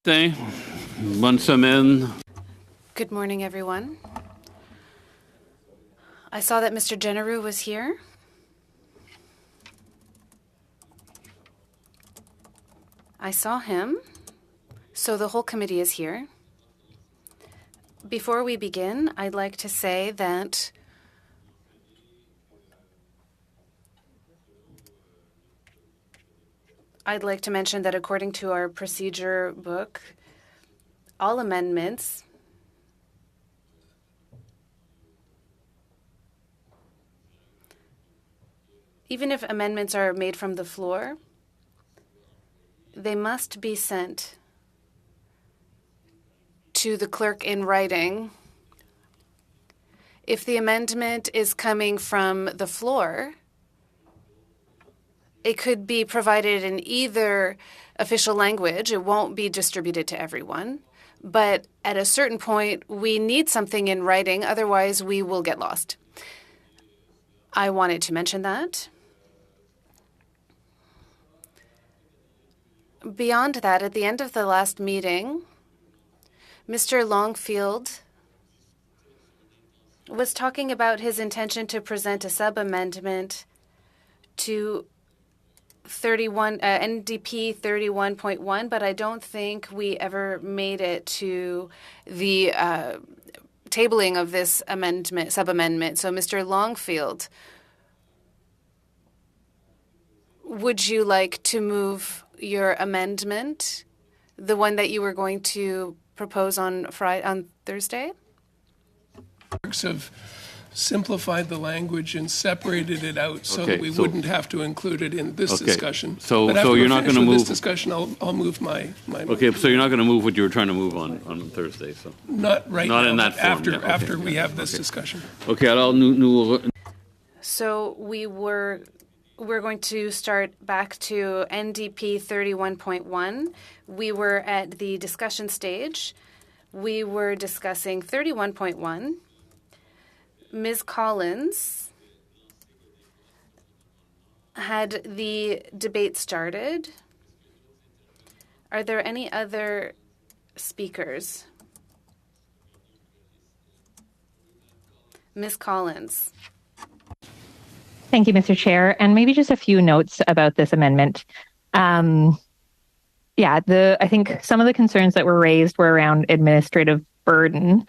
Namaste. Bonne semaine. Good morning, everyone. I saw that Mr. Generou was here. I saw him, so the whole committee is here. Before we begin, I'd like to say that I'd like to mention that according to our procedure book, all amendments even if amendments are made from the floor, they must be sent to the clerk in writing. If the amendment is coming from the floor, it could be provided in either official language. It won't be distributed to everyone. But at a certain point, we need something in writing, otherwise we will get lost. I wanted to mention that. Beyond that, at the end of the last meeting, Mr. Longfield was talking about his intention to present a sub-amendment to NDP 31.1, but I don't think we ever made it to the tabling of this sub-amendment. So, Mr. Longfield, would you like to move your amendment, the one that you were going to propose on Thursday? Have simplified the language and separated it out so that we wouldn't have to include it in this discussion. So you're not going to move this discussion. I'll move my. Okay, so you're not going to move what you were trying to move on Thursday. So not right not now. In that form. After we have this discussion. Okay. Alors So we're going to start back to NDP 31.1. We were at the discussion stage. We were discussing 31.1. Ms. Collins had the debate started. Are there any other speakers? Ms. Collins. Thank you, Mr. Chair. And maybe just a few notes about this amendment. I think some of the concerns that were raised were around administrative burden.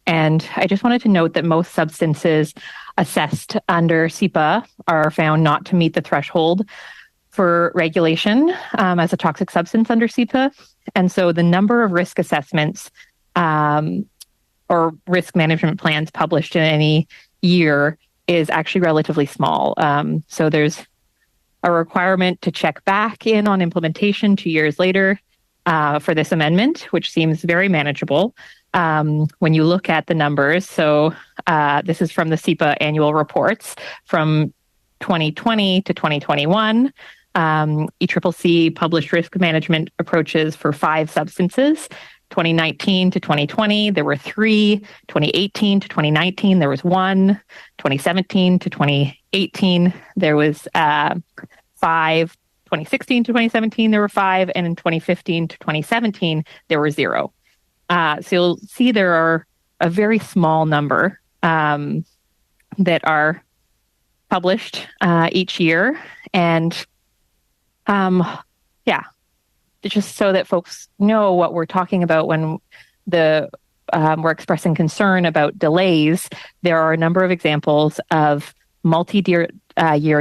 And I just wanted to note that most substances assessed under SEPA are found not to meet the threshold for regulation as a toxic substance under SEPA. And so the number of risk assessments or risk management plans published in any year is actually relatively small. So there's a requirement to check back in on implementation 2 years later for this amendment, which seems very manageable when you look at the numbers. So this is from the SEPA annual reports from 2020 to 2021. ECCC published risk management approaches for 5 substances. 2019 to 2020, there were 3. 2018 to 2019, there was 1. 2017 to 2018, there was 5. 2016 to 2017, there were 5. And in 2015 to 2017, there were 0. So you'll see there are a very small number that are published each year. And just so that folks know what we're talking about when we're expressing concern about delays, there are a number of examples of multi-year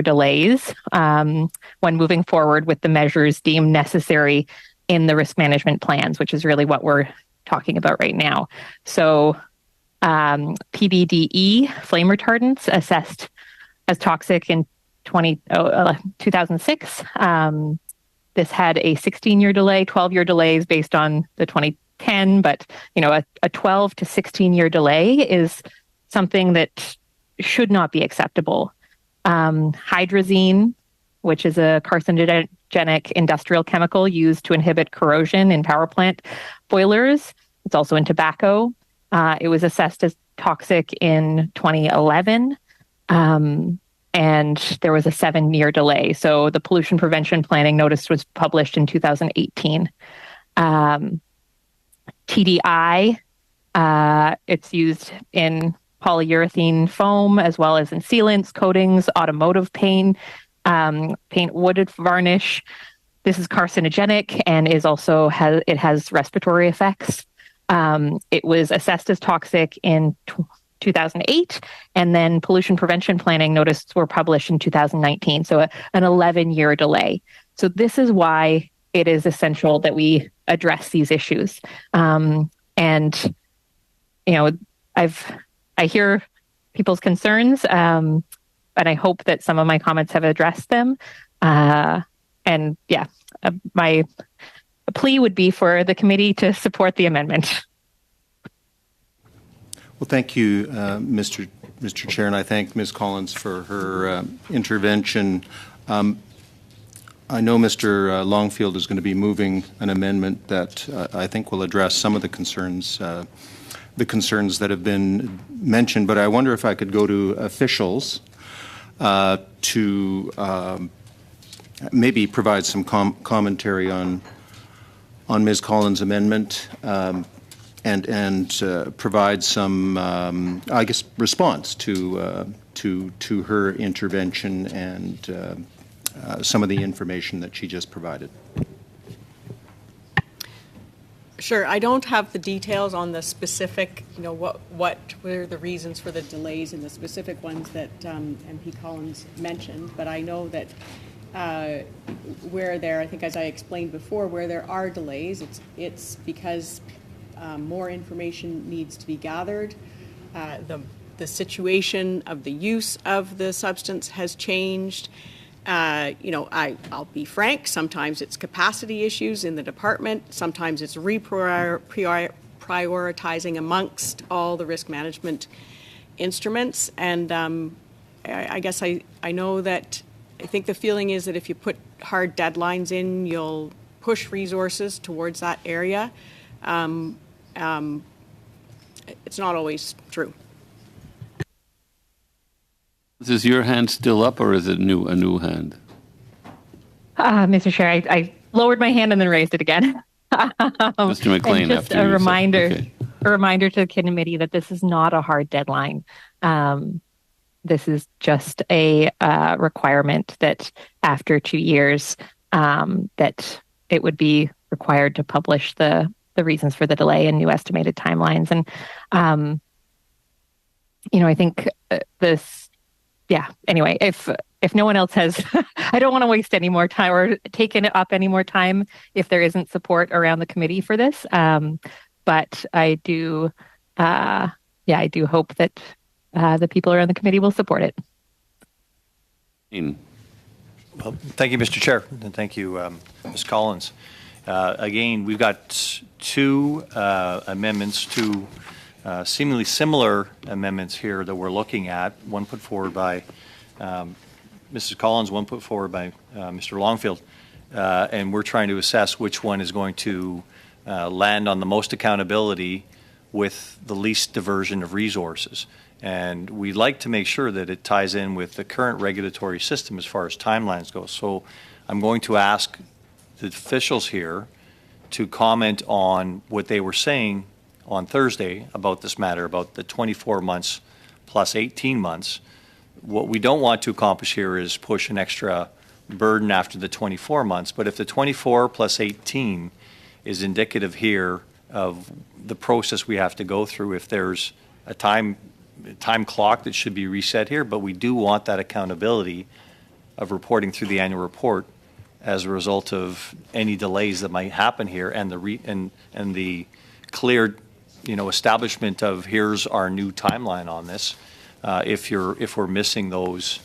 delays when moving forward with the measures deemed necessary in the risk management plans, which is really what we're talking about right now. So PBDE, flame retardants, assessed as toxic in 2006. This had a 16-year delay, 12-year delays based on the 2010, but a 12 to 16-year delay is something that should not be acceptable. Hydrazine, which is a carcinogenic industrial chemical used to inhibit corrosion in power plant boilers. It's also in tobacco. It was assessed as toxic in 2011. And there was a 7-year delay. So the pollution prevention planning notice was published in 2018. TDI, it's used in polyurethane foam as well as in sealants, coatings, automotive paint, wood varnish. This is carcinogenic and is also has respiratory effects. It was assessed as toxic in 2008, and then pollution prevention planning notices were published in 2019, so an 11-year delay. So this is why it is essential that we address these issues. And I hear people's concerns, and I hope that some of my comments have addressed them. My plea would be for the committee to support the amendment. Well, thank you, Mr. Chair, and I thank Ms. Collins for her intervention. I know Mr. Longfield is going to be moving an amendment that I think will address some of the concerns that have been mentioned, but I wonder if I could go to officials to maybe provide some commentary on Ms. Collins' amendment and provide some, I guess, response to her intervention and some of the information that she just provided. Sure. I don't have the details on the specific, what were the reasons for the delays and the specific ones that MP Collins mentioned, but I know that I think as I explained before, where there are delays, it's because more information needs to be gathered. The situation of the use of the substance has changed. I'll be frank, sometimes it's capacity issues in the department, sometimes it's prioritizing amongst all the risk management instruments, and I guess I know that I think the feeling is that if you put hard deadlines in, you'll push resources towards that area. It's not always true. Is your hand still up, or is it a new hand? Mr. Chair, I lowered my hand and then raised it again. Mr. McLean, just a reminder to the committee that this is not a hard deadline. This is just a requirement that after 2 years, that it would be required to publish the reasons for the delay and new estimated timelines. And I think this. Yeah. Anyway, if no one else has, I don't want to waste any more time or take up any more time if there isn't support around the committee for this. But I do, I do hope that the people around the committee will support it. Well, thank you, Mr. Chair, and thank you, Ms. Collins. Again, we've got two amendments, two seemingly similar amendments here that we're looking at. One put forward by Mrs. Collins, one put forward by Mr. Longfield, and we're trying to assess which one is going to land on the most accountability with the least diversion of resources. And we'd like to make sure that it ties in with the current regulatory system as far as timelines go. So I'm going to ask the officials here to comment on what they were saying on Thursday about this matter, about the 24 months plus 18 months. What we don't want to accomplish here is push an extra burden after the 24 months, but if the 24 plus 18 is indicative here of the process we have to go through, if there's a time clock that should be reset here, but we do want that accountability of reporting through the annual report as a result of any delays that might happen here, and the clear establishment of here's our new timeline on this. If we're missing those,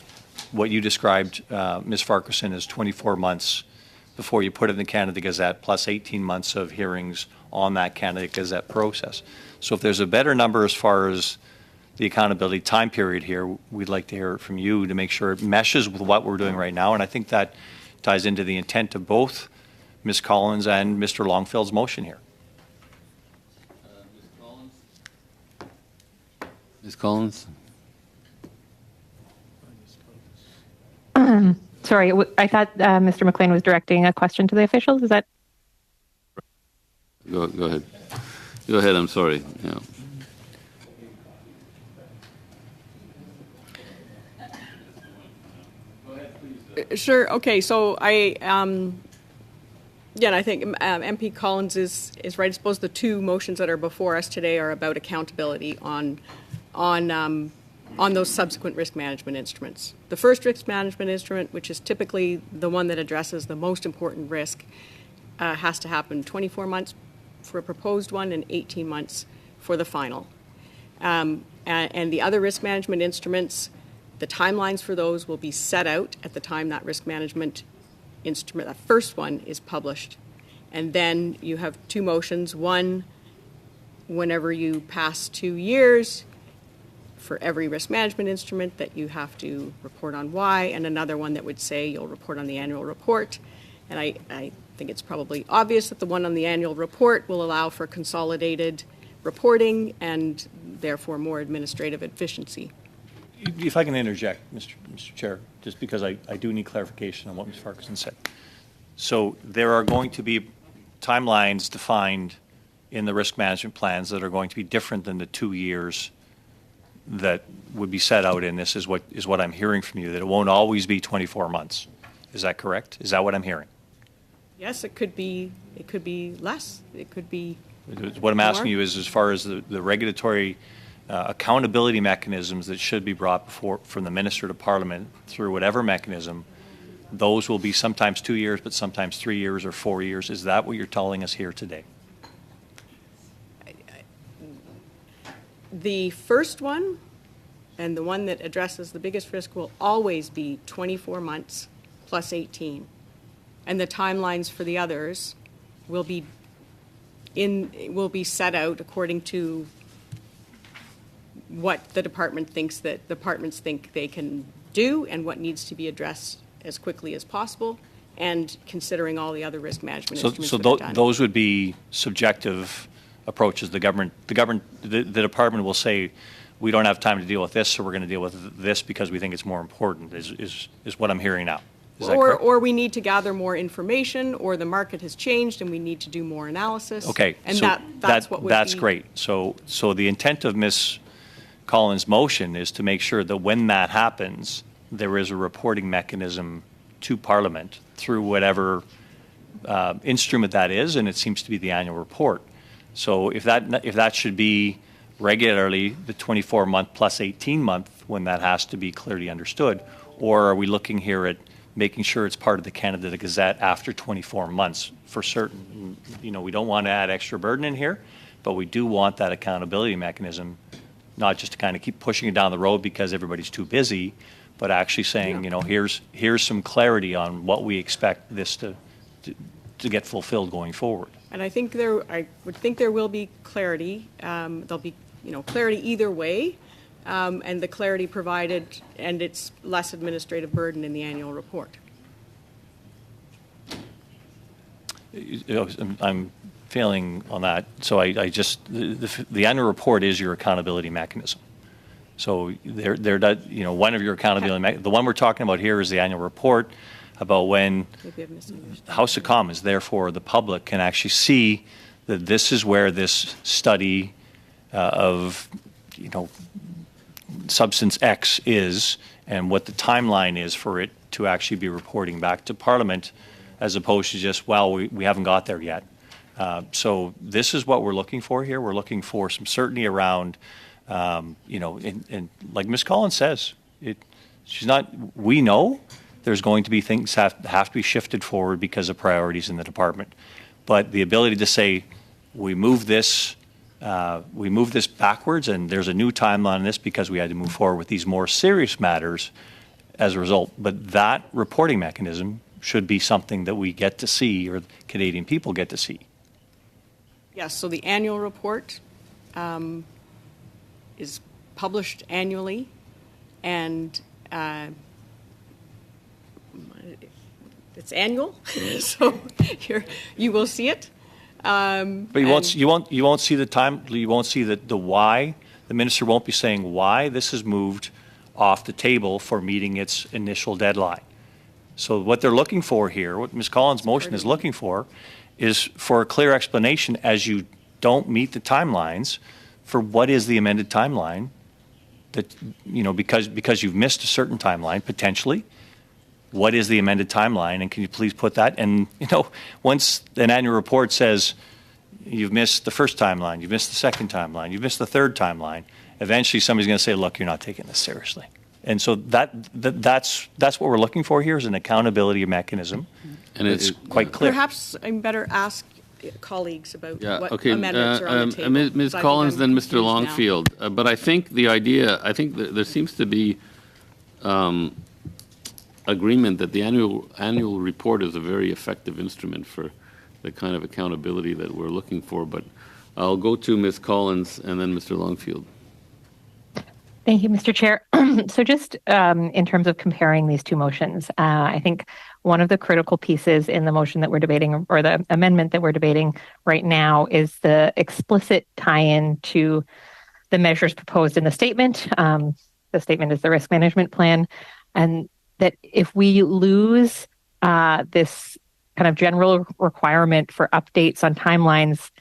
what you described, Ms. Farquharson, as 24 months before you put it in the Canada Gazette, plus 18 months of hearings on that Canada Gazette process. So if there's a better number as far as the accountability time period here, we'd like to hear it from you to make sure it meshes with what we're doing right now. And I think that ties into the intent of both Ms. Collins and Mr. Longfield's motion here. Ms. Collins? Sorry, I thought Mr. McLean was directing a question to the officials. Is that? Go ahead. Go ahead, I'm sorry. Yeah. Sure. Okay. So yeah, and I think MP Collins is right. I suppose the two motions that are before us today are about accountability on those subsequent risk management instruments. The first risk management instrument, which is typically the one that addresses the most important risk, has to happen 24 months for a proposed one and 18 months for the final. And the other risk management instruments, the timelines for those will be set out at the time that risk management instrument, that first one, is published. And then you have two motions. One, whenever you pass 2 years, for every risk management instrument that you have to report on why, and another one that would say you'll report on the annual report. And I think it's probably obvious that the one on the annual report will allow for consolidated reporting and therefore more administrative efficiency. If I can interject, Mr. Chair, just because I do need clarification on what Ms. Farquharson said. So there are going to be timelines defined in the risk management plans that are going to be different than the 2 years that would be set out in this, is what I'm hearing from you, that it won't always be 24 months. Is that correct? Is that what I'm hearing? Yes, it could be less. It could be What I'm asking more. you is, as far as the regulatory accountability mechanisms that should be brought from the Minister to Parliament through whatever mechanism, those will be sometimes 2 years, but sometimes 3 years or 4 years. Is that what you're telling us here today? The first one, and the one that addresses the biggest risk, will always be 24 months plus 18. And the timelines for the others will be set out according to what the departments think they can do and what needs to be addressed as quickly as possible, and considering all the other risk management instruments that are done. Those would be subjective approaches. The department will say, we don't have time to deal with this, so we're going to deal with this because we think it's more important, is what I'm hearing now. Is that correct? Or we need to gather more information, or the market has changed and we need to do more analysis. Okay, and so that's what would that's be great. So the intent of Ms. Collins' motion is to make sure that when that happens, there is a reporting mechanism to Parliament through whatever instrument that is, and it seems to be the annual report. So if that should be regularly the 24-month plus 18-month, when that has to be clearly understood, or are we looking here at making sure it's part of the Canada Gazette after 24 months for certain? We don't want to add extra burden in here, but we do want that accountability mechanism, not just to kind of keep pushing it down the road because everybody's too busy, but actually saying, here's some clarity on what we expect this to get fulfilled going forward. And I would think there will be clarity. There'll be clarity either way, and the clarity provided, and it's less administrative burden in the annual report. I'm failing on that. So I just the annual report is your accountability mechanism. So one of your accountability the one we're talking about here is the annual report about when House of Commons, therefore the public, can actually see that this is where this study of substance X is, and what the timeline is for it to actually be reporting back to Parliament, as opposed to just, we haven't got there yet. So this is what we're looking for here. We're looking for some certainty around, and like Ms. Collins says, we know there's going to be things have to be shifted forward because of priorities in the department. But the ability to say, we move this backwards, and there's a new timeline on this because we had to move forward with these more serious matters as a result. But that reporting mechanism should be something that we get to see, or Canadian people get to see. Yes, so the annual report is published annually, and it's annual, so you will see it. But you won't see the time. You won't see the why. The minister won't be saying why this is moved off the table for meeting its initial deadline. So what they're looking for here, what Ms. Collins' motion is looking for, is for a clear explanation as you don't meet the timelines for what is the amended timeline that, because you've missed a certain timeline, potentially, what is the amended timeline, and can you please put that? And, once an annual report says you've missed the first timeline, you've missed the second timeline, you've missed the third timeline, eventually somebody's going to say, look, you're not taking this seriously. And so that's what we're looking for here is an accountability mechanism. And it's quite clear. Perhaps I better ask colleagues about what okay. amendments are on the table. Ms. Collins, then Mr. Longfield. But I think there seems to be agreement that the annual report is a very effective instrument for the kind of accountability that we're looking for. But I'll go to Ms. Collins and then Mr. Longfield. Thank you, Mr. Chair. So just in terms of comparing these two motions, I think one of the critical pieces in the motion that we're debating, or the amendment that we're debating right now, is the explicit tie-in to the measures proposed in the statement. The statement is the risk management plan. And that if we lose this kind of general requirement for updates on timelines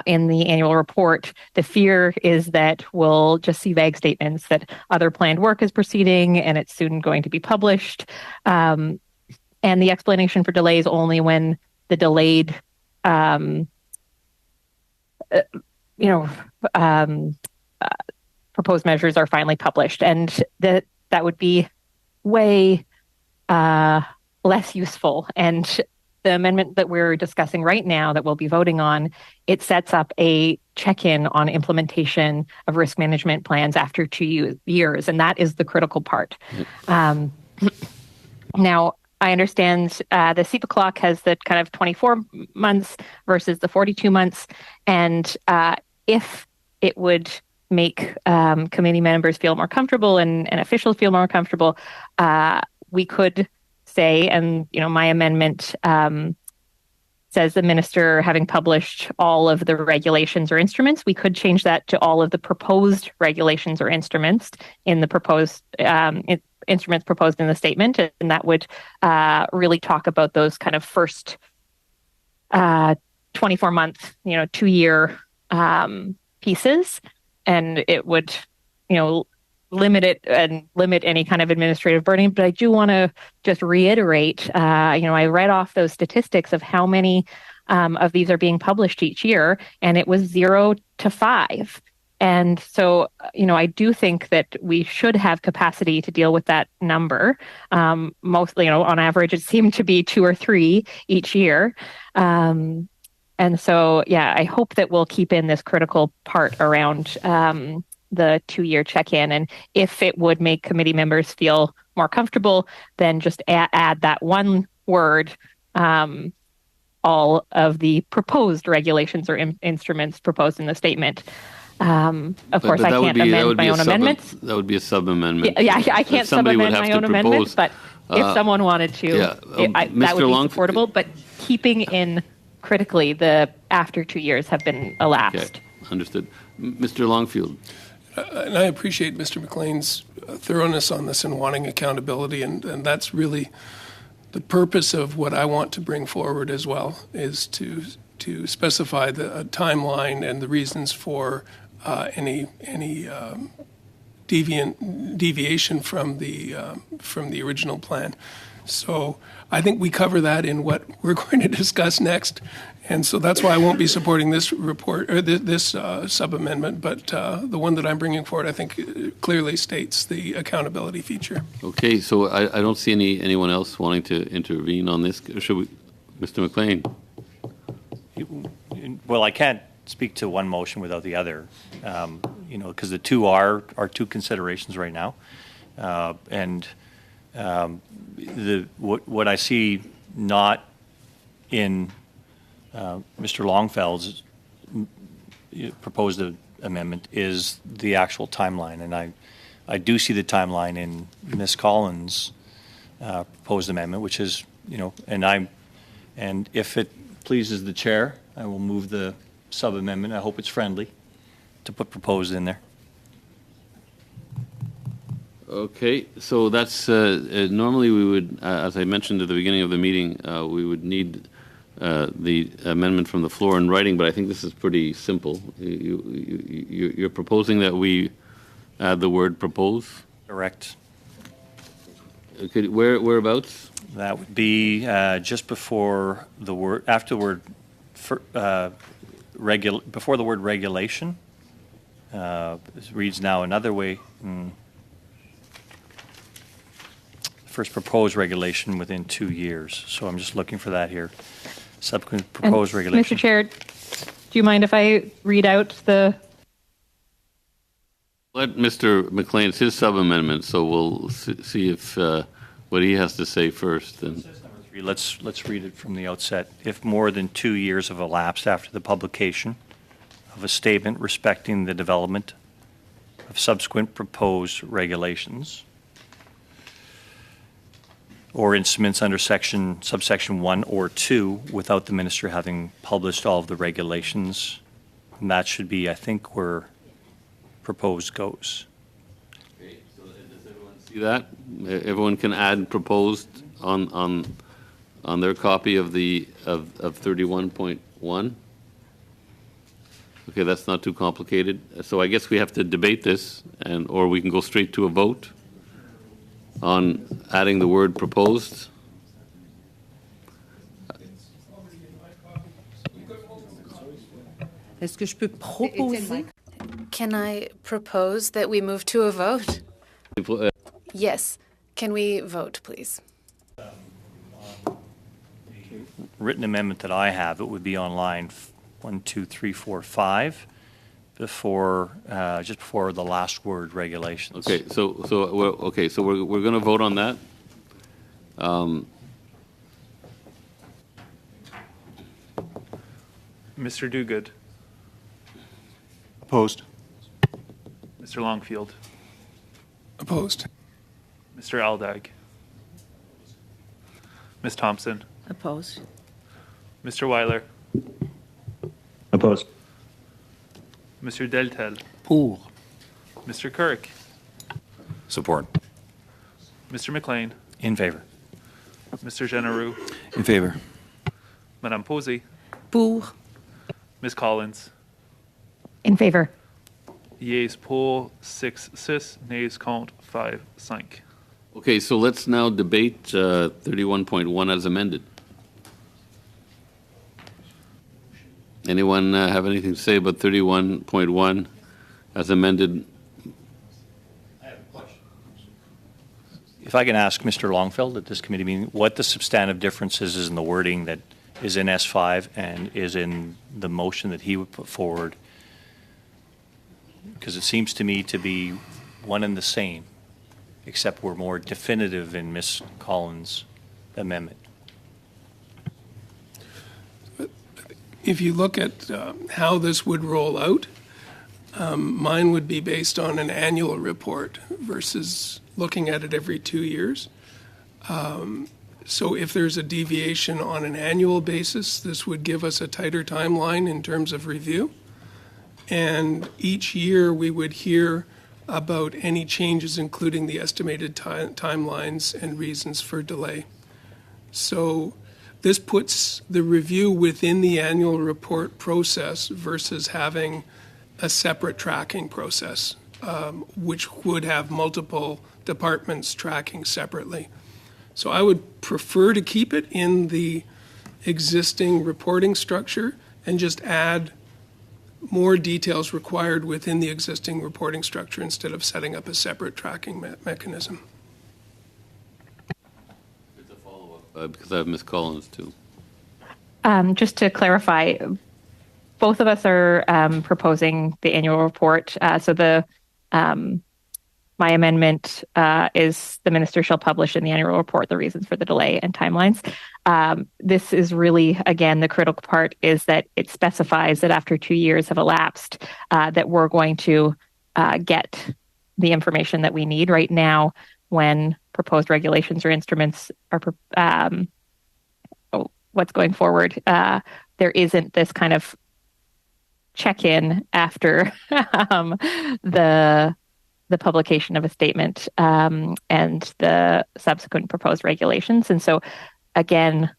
in the annual report, the fear is that we'll just see vague statements that other planned work is proceeding and it's soon going to be published. And the explanation for delays only when the delayed, proposed measures are finally published. And that would be way less useful. And the amendment that we're discussing right now that we'll be voting on, it sets up a check-in on implementation of risk management plans after 2 years, and that is the critical part. Now, I understand the CEPA clock has the kind of 24 months versus the 42 months, and if it would make committee members feel more comfortable and officials feel more comfortable, we could say, and my amendment says the minister having published all of the regulations or instruments, we could change that to all of the proposed regulations or instruments in the proposed instruments proposed in the statement, and that would really talk about those kind of first 24-month, 2-year pieces, and it would, limit any kind of administrative burden. But I do want to just reiterate, I read off those statistics of how many of these are being published each year, and it was 0 to 5. And so, I do think that we should have capacity to deal with that number. Mostly, on average, it seemed to be 2 or 3 each year. And so, I hope that we'll keep in this critical part around the 2-year check-in. And if it would make committee members feel more comfortable, then just add that one word, all of the proposed regulations or instruments proposed in the statement. Of course, I can't amend my own amendments. That would be a sub-amendment. Yeah, I can't sub-amend my own amendments, but if someone wanted to, that would be supportable. But keeping in critically, the after 2 years have been elapsed. Okay, understood. Mr. Longfield. And I appreciate Mr. McLean's thoroughness on this and wanting accountability, and that's really the purpose of what I want to bring forward as well, is to specify the timeline and the reasons for any deviation from the original plan. So I think we cover that in what we're going to discuss next. And so that's why I won't be supporting this report or this sub-amendment, but the one that I'm bringing forward, I think, clearly states the accountability feature. Okay, so I don't see anyone else wanting to intervene on this. Should we, Mr. McLean? Well, I can't speak to one motion without the other, because the two are two considerations right now, and what I see not in Mr. Longfeld's proposed amendment is the actual timeline, and I do see the timeline in Ms. Collins' proposed amendment, which is, and if it pleases the chair, I will move the sub-amendment. I hope it's friendly to put proposed in there. Okay, so that's, normally we would, as I mentioned at the beginning of the meeting, we would need the amendment from the floor in writing, but I think this is pretty simple. You're proposing that we add the word propose? Correct. Okay, whereabouts? That would be just before the word, after the word, before the word regulation. It reads now another way. First proposed regulation within 2 years. So I'm just looking for that here. Subsequent proposed regulation. Mr. Chair, do you mind if I read out the... Let Mr. McLean, it's his sub-amendment, so we'll see if what he has to say first. And Let's read it from the outset. If more than 2 years have elapsed after the publication of a statement respecting the development of subsequent proposed regulations or instruments under subsection 1 or 2 without the minister having published all of the regulations, and that should be, I think, where proposed goes. okay, so does everyone see that? Everyone can add proposed on their copy of the of 31.1. Okay, that's not too complicated. So I guess we have to debate this, or we can go straight to a vote on adding the word proposed. Est-ce que je peux proposer? Can I propose that we move to a vote? Yes. Can we vote, please? Written amendment that I have, it would be on line 1, 2, 3, 4, 5, before just before the last word regulations. Okay, so we're going to vote on that. Mr. Duguid. Opposed. Mr. Longfield. Opposed. Mr. Aldag. Ms. Thompson. Opposed. Mr. Weiler. Opposed. Mr. Deltel. Pour. Mr. Kirk. Support. Mr. McLean. In favor. Mr. Genereux. In favor. Madame Posey. Pour. Ms. Collins. In favor. Yeas pour 6, nays contre 5. Okay, so let's now debate 31.1 as amended. Anyone have anything to say about 31.1 as amended? If I can ask Mr. Longfield at this committee meeting, what the substantive differences is in the wording that is in S5 and is in the motion that he would put forward? Because it seems to me to be one and the same, except we're more definitive in Ms. Collins' amendment. If you look at how this would roll out, mine would be based on an annual report versus looking at it every 2 years. So if there's a deviation on an annual basis, this would give us a tighter timeline in terms of review. And each year we would hear about any changes, including the estimated timelines and reasons for delay. So this puts the review within the annual report process versus having a separate tracking process, which would have multiple departments tracking separately. So I would prefer to keep it in the existing reporting structure and just add more details required within the existing reporting structure instead of setting up a separate tracking mechanism. It's a follow-up because I have Ms. Collins too. Just to clarify, both of us are proposing the annual report. My amendment is the minister shall publish in the annual report the reasons for the delay and timelines. This is really, again, the critical part is that it specifies that after 2 years have elapsed, that we're going to get the information that we need. Right now, when proposed regulations or instruments are what's going forward, there isn't this kind of check-in after the the publication of a statement and the subsequent proposed regulations. And so, again,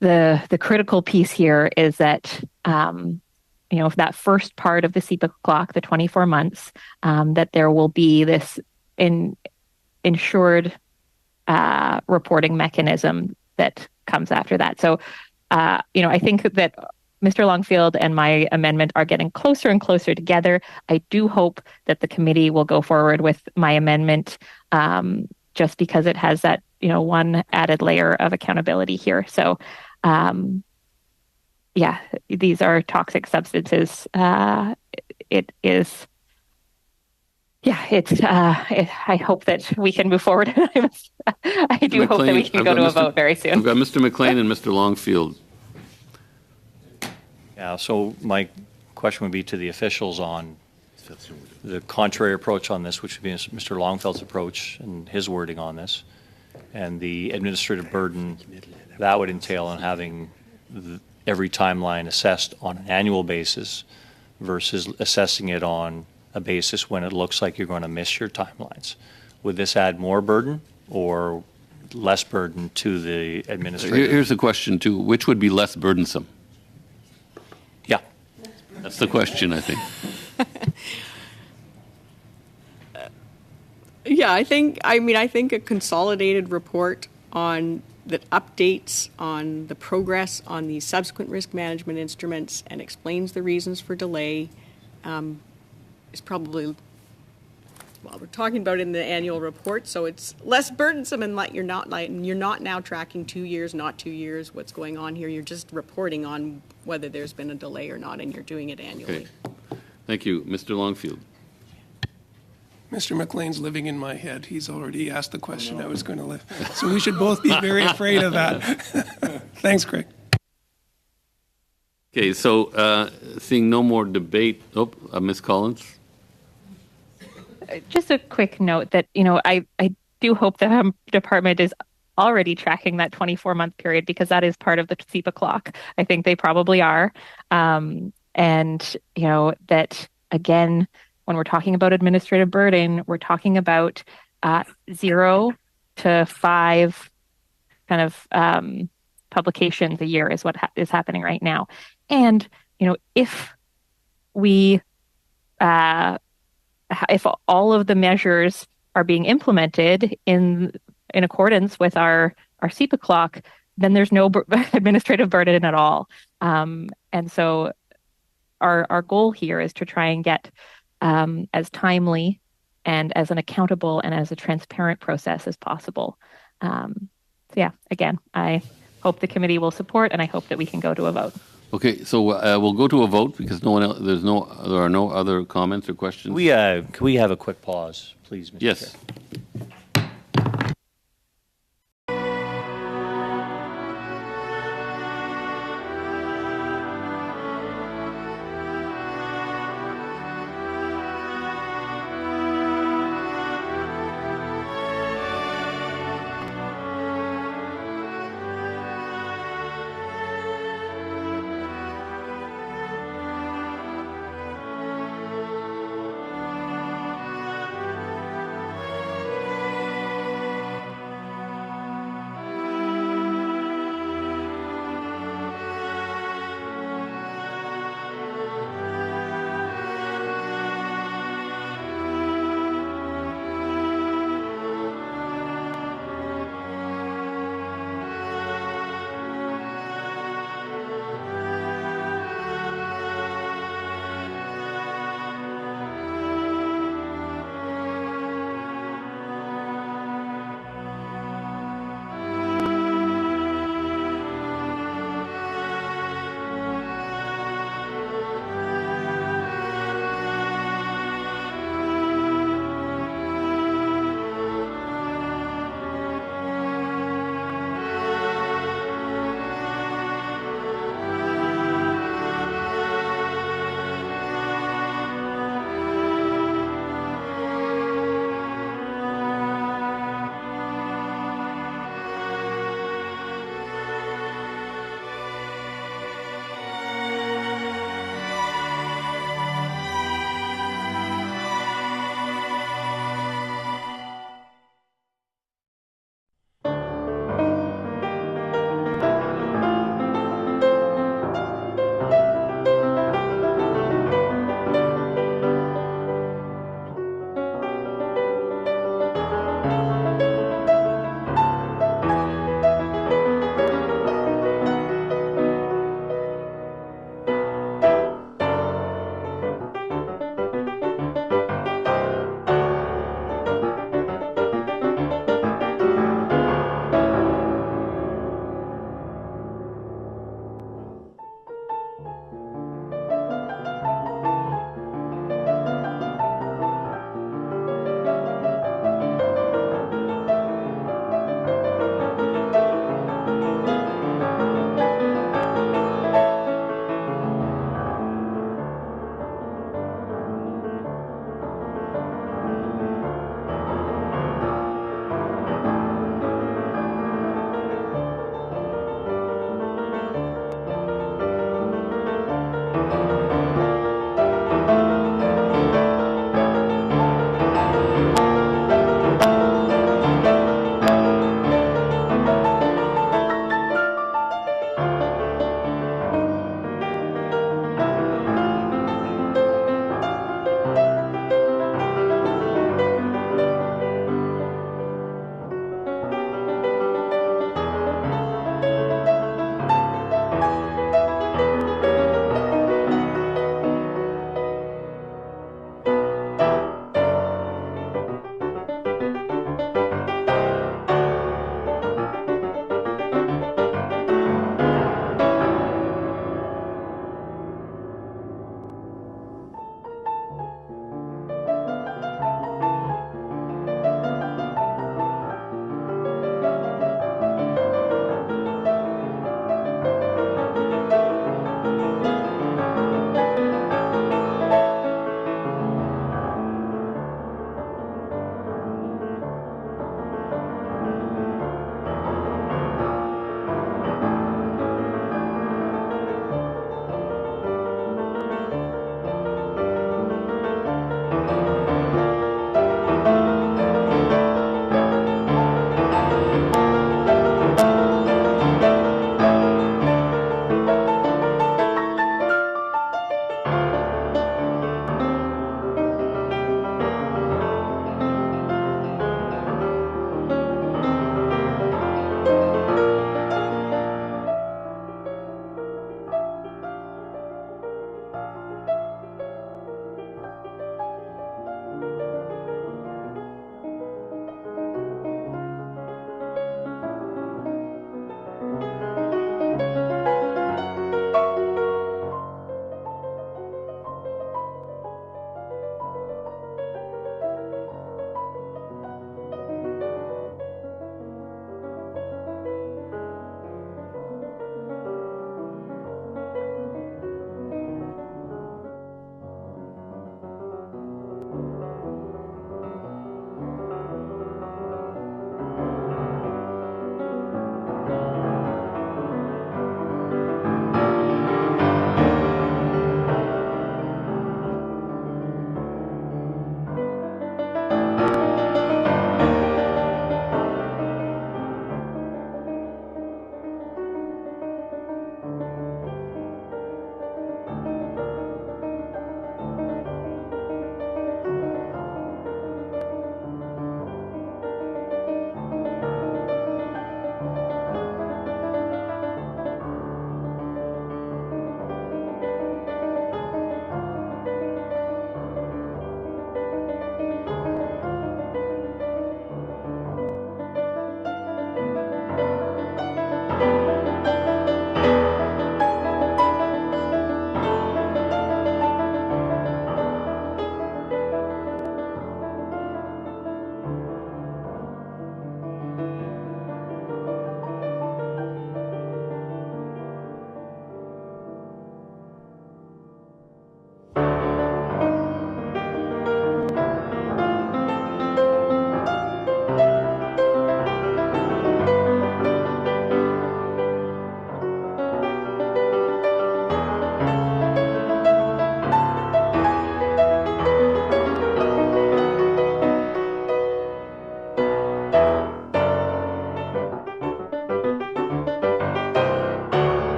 the critical piece here is that that first part of the CEPA clock, the 24 months, that there will be this ensured reporting mechanism that comes after that. So, I think that Mr. Longfield and my amendment are getting closer and closer together. I do hope that the committee will go forward with my amendment just because it has that, one added layer of accountability here. So, these are toxic substances. It is. I hope that we can move forward. I do hope that we can go to a vote very soon. We've got Mr. McLean and Mr. Longfield. Yeah, so my question would be to the officials on the contrary approach on this, which would be Mr. Longfield's approach and his wording on this, and the administrative burden that would entail on having every timeline assessed on an annual basis versus assessing it on a basis when it looks like you're going to miss your timelines. Would this add more burden or less burden to the administrator? Here's the question, too. Which would be less burdensome? Yeah. That's the question, I think. I think a consolidated report on that updates on the progress on the subsequent risk management instruments and explains the reasons for delay is probably, we're talking about in the annual report, so it's less burdensome and you're not now tracking 2 years, not 2 years, what's going on here. You're just reporting on whether there's been a delay or not, and you're doing it annually. Okay. Thank you. Mr. Longfield. Mr. McLean's living in my head. He's already asked the question I was going to live. So we should both be very afraid of that. Thanks, Craig. Okay, so seeing no more debate. Ms. Collins. Just a quick note that, I do hope the department is already tracking that 24-month period because that is part of the CEPA clock. I think they probably are. And, that, again, when we're talking about administrative burden, we're talking about 0 to 5 kind of publications a year is what is happening right now. And, if we if all of the measures are being implemented in accordance with our CEPA clock, then there's no administrative burden at all. And so our goal here is to try and get as timely and as an accountable and as a transparent process as possible. Again, I hope the committee will support, and I hope that we can go to a vote. Okay, so we'll go to a vote because there are no other comments or questions. Can we have a quick pause, please, Mr. Yes. Chair?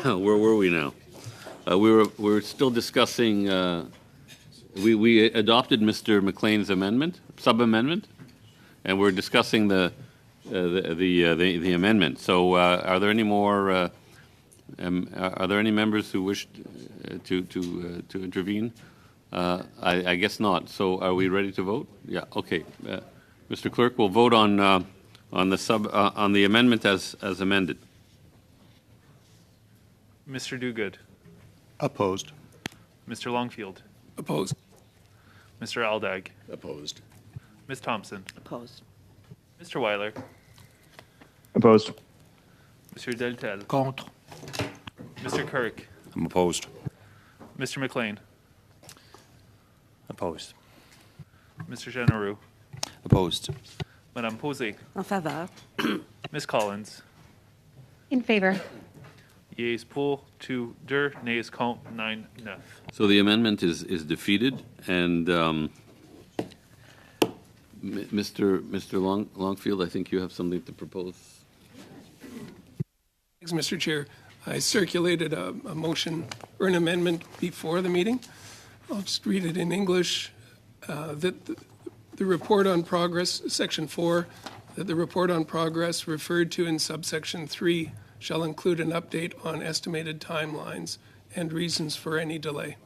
where were we now? We were still discussing. We adopted Mr. McLean's amendment, sub-amendment, and we're discussing the amendment. So, are there any more? Are there any members who wish to intervene? I guess not. So, are we ready to vote? Yeah. Okay. Mr. Clerk, we'll vote on the amendment as amended. Mr. Dogood, Opposed. Mr. Longfield, Opposed. Mr. Aldag, Opposed. Ms. Thompson, Opposed. Mr. Weiler, Opposed. Monsieur Deltel, Contre. Mr. Kirk, I'm opposed. Mr. McLean, Opposed. Mr. Genereux, Opposed. Madame Posey, En faveur. Ms. Collins. In favor. Yeas pour, 2, nays contre, 9. So the amendment is defeated, and Mr. Longfield, I think you have something to propose. Thanks, Mr. Chair. I circulated a motion or an amendment before the meeting. I'll just read it in English. That the report on progress, section 4, that the report on progress referred to in subsection 3 shall include an update on estimated timelines and reasons for any delay.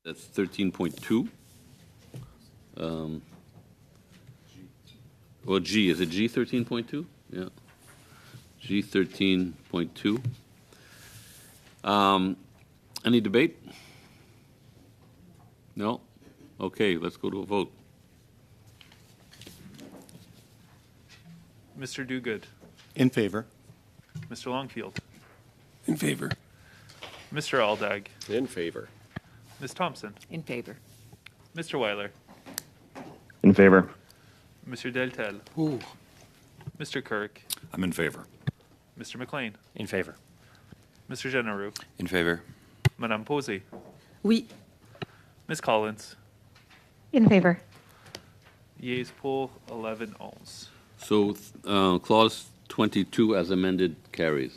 That's 13.2. Well, G, is it G 13.2? Yeah. G 13.2. Any debate? No? Okay, let's go to a vote. Mr. Dogood, In favor. Mr. Longfield, In favor. Mr. Aldag, In favor. Ms. Thompson, In favor. Mr. Weiler, In favor. Monsieur Deltel, Pour. Mr. Kirk, I'm in favor. Mr. McLean, In favor. Mr. Genereux, In favor. Madame Posey, Oui. Ms. Collins. In favor. Yeas pour, 11 ons. So clause 22 as amended carries.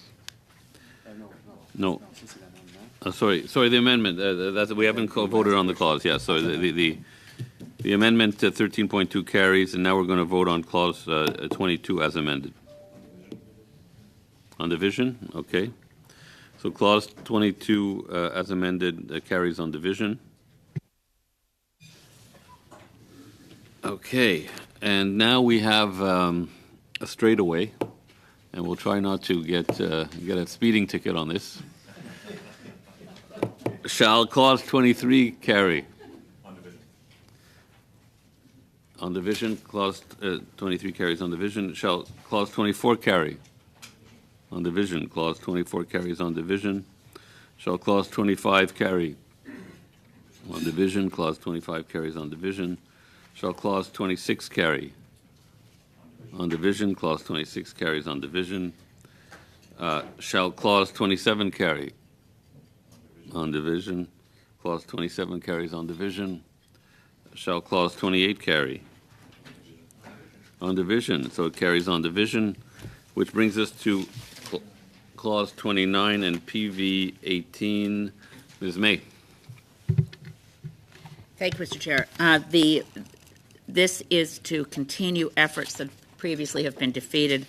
No. Sorry, the amendment. We haven't voted on the clause. Yeah, so the amendment to 13.2 carries, and now we're going to vote on clause 22 as amended. On division, okay. So clause 22 as amended carries on division. Okay, and now we have a straightaway, and we'll try not to get a speeding ticket on this. Shall clause 23 carry? On division, clause 23 carries on division. Shall clause 24 carry? On division, clause 24 carries on division. Shall clause 25 carry? On division, clause 25 carries on division. Shall clause 26 carry? On division, clause 26 carries on division. Shall clause 27 carry? On division, clause 27 carries on division. Shall clause 28 carry? On division, so it carries on division, which brings us to clause 29 and PV 18. Ms. May. Thank you, Mr. Chair. This is to continue efforts that previously have been defeated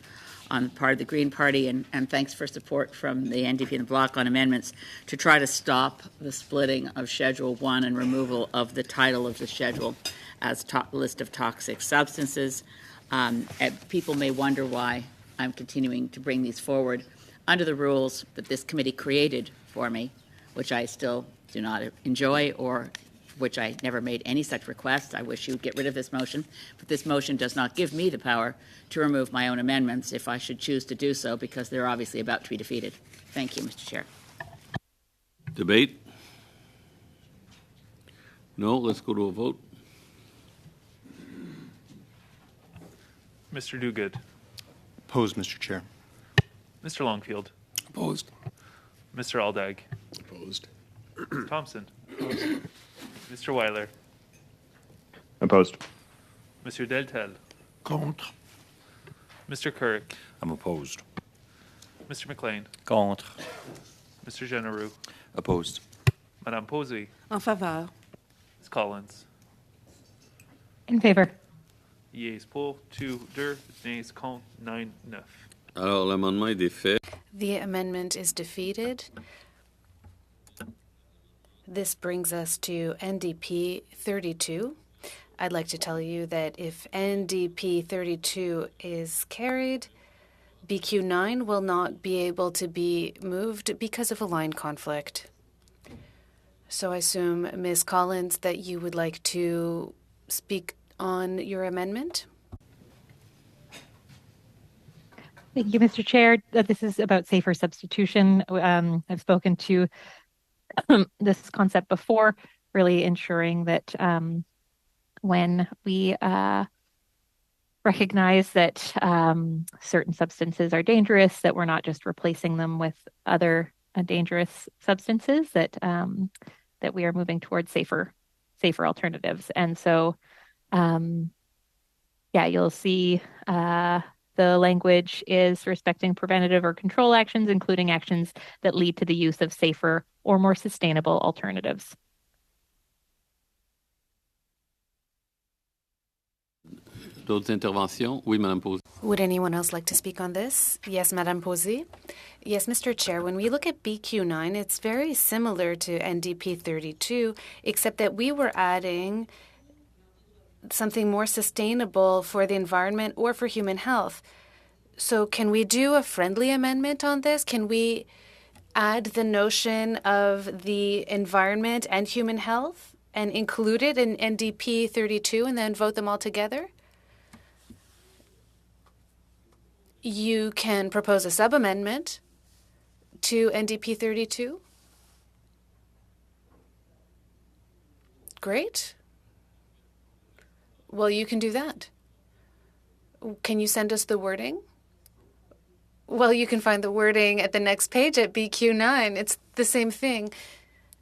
on the part of the Green Party, and thanks for support from the NDP and the Bloc on amendments to try to stop the splitting of Schedule 1 and removal of the title of the schedule as list of toxic substances. People may wonder why I'm continuing to bring these forward under the rules that this committee created for me, which I still do not enjoy, or which I never made any such request. I wish you would get rid of this motion, but this motion does not give me the power to remove my own amendments if I should choose to do so, because they're obviously about to be defeated. Thank you, Mr. Chair. Debate? No, let's go to a vote. Mr. Dogood, Opposed, Mr. Chair. Mr. Longfield, Opposed. Mr. Aldag, Opposed. Ms. Thompson, Mr. Weiler, Opposed. Monsieur Deltel, Contre. Mr. Kirk, I'm opposed. Mr. McLean, Contre. Mr. Genereux, Opposed. Madame Posey, En faveur. Ms. Collins. In favor. Yeas pour, 2, 2, nays contre, 9, 9. Alors, l'amendement est défait. The amendment is defeated. This brings us to NDP 32. I'd like to tell you that if NDP 32 is carried, BQ 9 will not be able to be moved because of a line conflict. So I assume, Ms. Collins, that you would like to speak on your amendment? Thank you, Mr. Chair. This is about safer substitution. I've spoken to this concept before, really ensuring that when we recognize that certain substances are dangerous, that we're not just replacing them with other dangerous substances, that that we are moving towards safer alternatives. And so, yeah, you'll see the language is respecting preventative or control actions, including actions that lead to the use of safer or more sustainable alternatives. D'autres interventions? Oui, Madame Posey. Would anyone else like to speak on this? Yes, Madame Posey. Yes, Mr. Chair, when we look at BQ9, it's very similar to NDP 32, except that we were adding something more sustainable for the environment or for human health. So can we do a friendly amendment on this? Can we add the notion of the environment and human health and include it in NDP 32 and then vote them all together? You can propose a sub-amendment to NDP 32. Great. Well, you can do that. Can you send us the wording? Well, you can find the wording at the next page at BQ9. It's the same thing.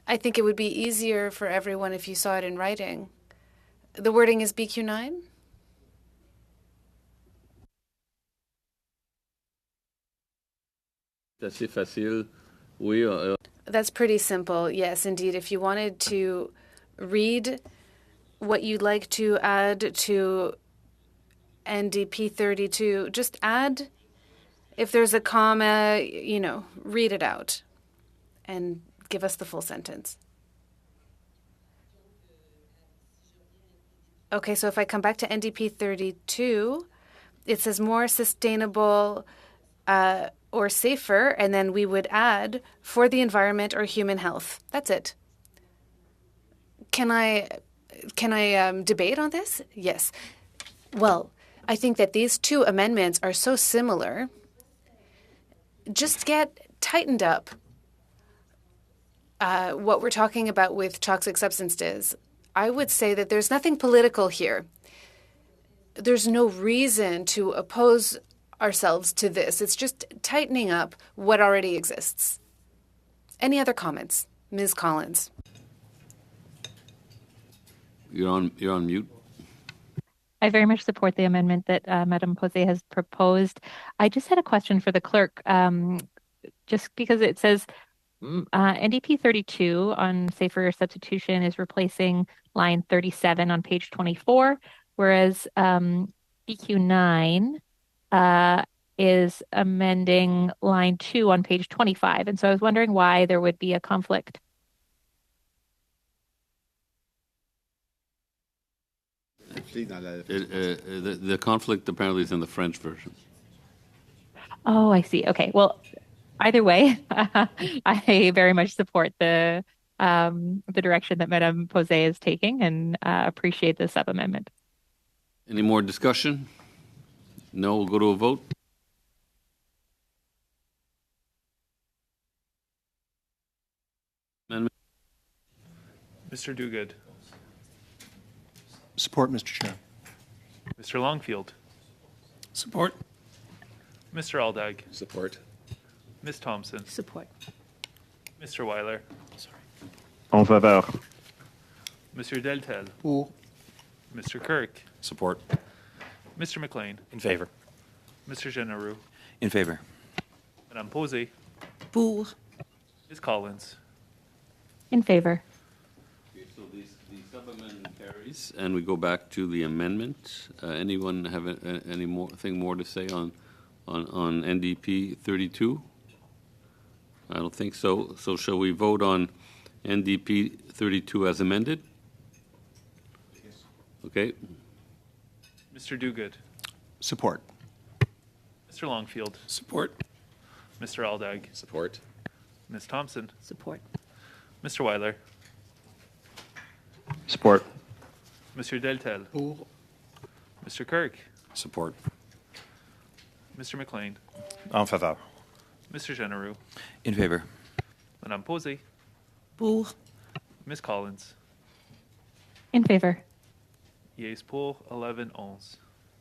I think it would be easier for everyone if you saw it in writing. The wording is BQ9? C'est assez facile. Oui. That's pretty simple. Yes, indeed. If you wanted to read what you'd like to add to NDP 32, just add, if there's a comma, read it out and give us the full sentence. Okay, so if I come back to NDP 32, it says more sustainable or safer, and then we would add for the environment or human health. That's it. Can I debate on this? Yes. Well, I think that these two amendments are so similar. Just get tightened up what we're talking about with toxic substances. I would say that there's nothing political here. There's no reason to oppose ourselves to this. It's just tightening up what already exists. Any other comments? Ms. Collins. You're on mute. I very much support the amendment that Madame Posey has proposed. I just had a question for the clerk, just because it says NDP 32 on safer substitution is replacing line 37 on page 24, whereas BQ 9 is amending line 2 on page 25. And so I was wondering why there would be a conflict. The conflict apparently is in the French version. Oh, I see. Okay. Well, either way, I very much support the direction that Madame Posey is taking and appreciate the sub-amendment. Any more discussion? No, we'll go to a vote. Amendment. Mr. Duguid, Support, Mr. Chair. Mr. Longfield, Support. Mr. Aldag, Support. Ms. Thompson, Support. Mr. Weiler, En faveur. Monsieur Deltel, Pour. Mr. Kirk, Support. Mr. McLean, In favor. Mr. Genereux, In favor. Madame Posey, Pour. Ms. Collins. In favor. So the sub-amendment carries, and we go back to the amendment. Anyone have anything more to say on NDP 32? I don't think so. So shall we vote on NDP 32 as amended? Yes. Okay. Mr. Dogood, Support. Mr. Longfield, Support. Mr. Aldag, Support. Ms. Thompson, Support. Mr. Weiler, Support. Monsieur Deltel, Pour. Mr. Kirk, Support. Mr. McLean, En faveur. Mr. Genereux, In favor. Madame Posey, Pour. Ms. Collins. In favor. Yeas pour 11-11.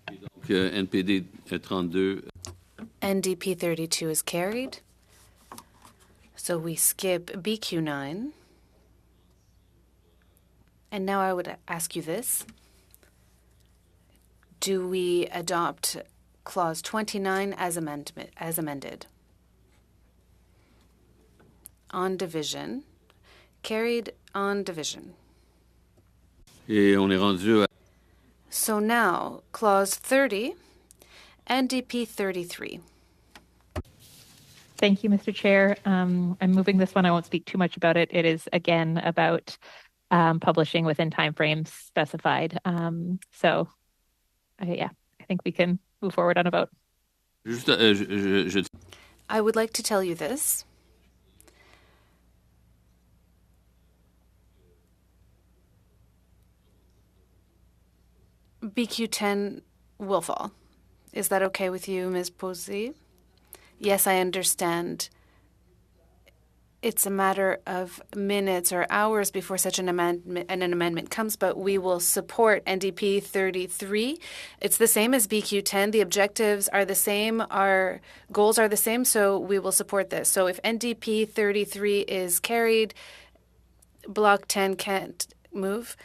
Donc, NPD 32. NDP 32 is carried. So we skip BQ9. And now I would ask you this. Do we adopt Clause 29 as amended? On division. Carried on division. Et on est rendu à So now, Clause 30, NDP 33. Thank you, Mr. Chair. I'm moving this one. I won't speak too much about it. It is, again, about publishing within timeframes specified. I think we can move forward on a vote. juste, je I would like to tell you this. BQ10 will fall. Is that okay with you, Ms. Posey? Yes, I understand. It's a matter of minutes or hours before such an amendment comes, but we will support NDP 33. It's the same as BQ10. The objectives are the same. Our goals are the same, so we will support this. So if NDP 33 is carried, Block 10 can't move.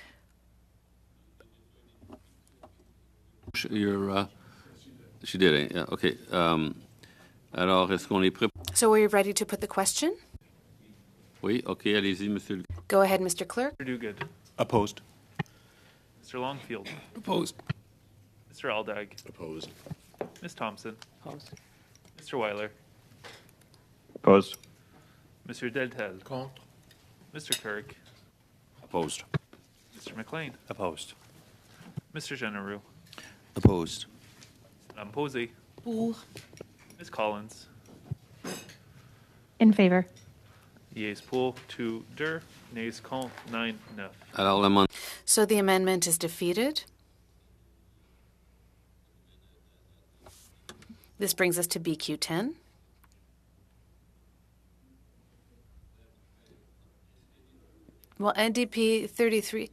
She did it, yeah, okay. Alors, est-ce qu'on est prêt? So are you ready to put the question? Oui, ok, allez-y, monsieur. Go ahead, Mr. Clerk. Mr. Dogood, Opposed. Mr. Longfield, Opposed. Mr. Aldag, Opposed. Ms. Thompson, Opposed. Mr. Weiler, Opposed. Monsieur Deltel, Contre. Mr. Kirk, Opposed. Mr. McLean, Opposed. Mr. Genereux, Opposed. Madame Posey, Pour. Ms. Collins. In favor. Yeas pour 2-2, nays contre 9-9. Alors, l'amendement. So the amendment is defeated. This brings us to BQ10. Well, NDP 33.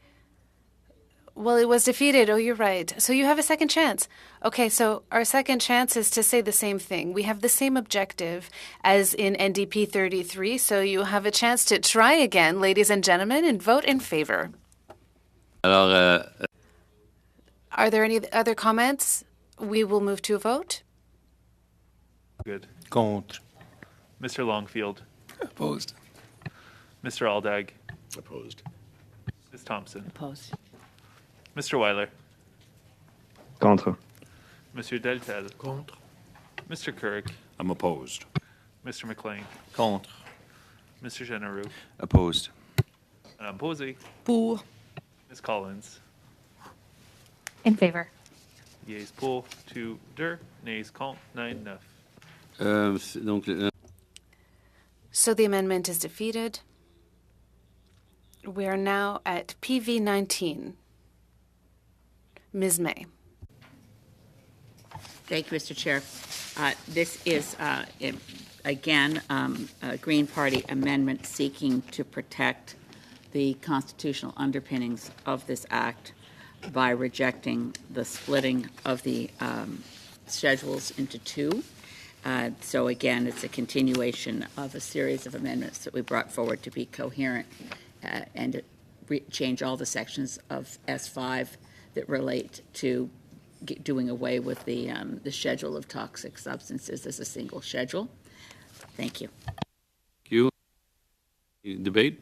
Well, it was defeated. Oh, you're right. So you have a second chance. Okay, so our second chance is to say the same thing. We have the same objective as in NDP 33, so you have a chance to try again, ladies and gentlemen, and vote in favor. Alors, Are there any other comments? We will move to a vote. Good. Contre. Mr. Longfield, Opposed. Mr. Aldag, Opposed. Ms. Thompson, Opposed. Mr. Weiler, Contre. Monsieur Deltel, Contre. Mr. Kirk, I'm opposed. Mr. McLean, Contre. Mr. Genereux, Opposed. Madame Posey, Pour. Ms. Collins. In favor. Yeas pour 2-2, nays contre 9-9. donc, So the amendment is defeated. We are now at PV 19. Ms. May. Thank you, Mr. Chair. This is, again, a Green Party amendment seeking to protect the constitutional underpinnings of this act by rejecting the splitting of the schedules into two. So again, it's a continuation of a series of amendments that we brought forward to be coherent and change all the sections of S5 that relate to doing away with the schedule of toxic substances as a single schedule. Thank you. Thank you. Debate?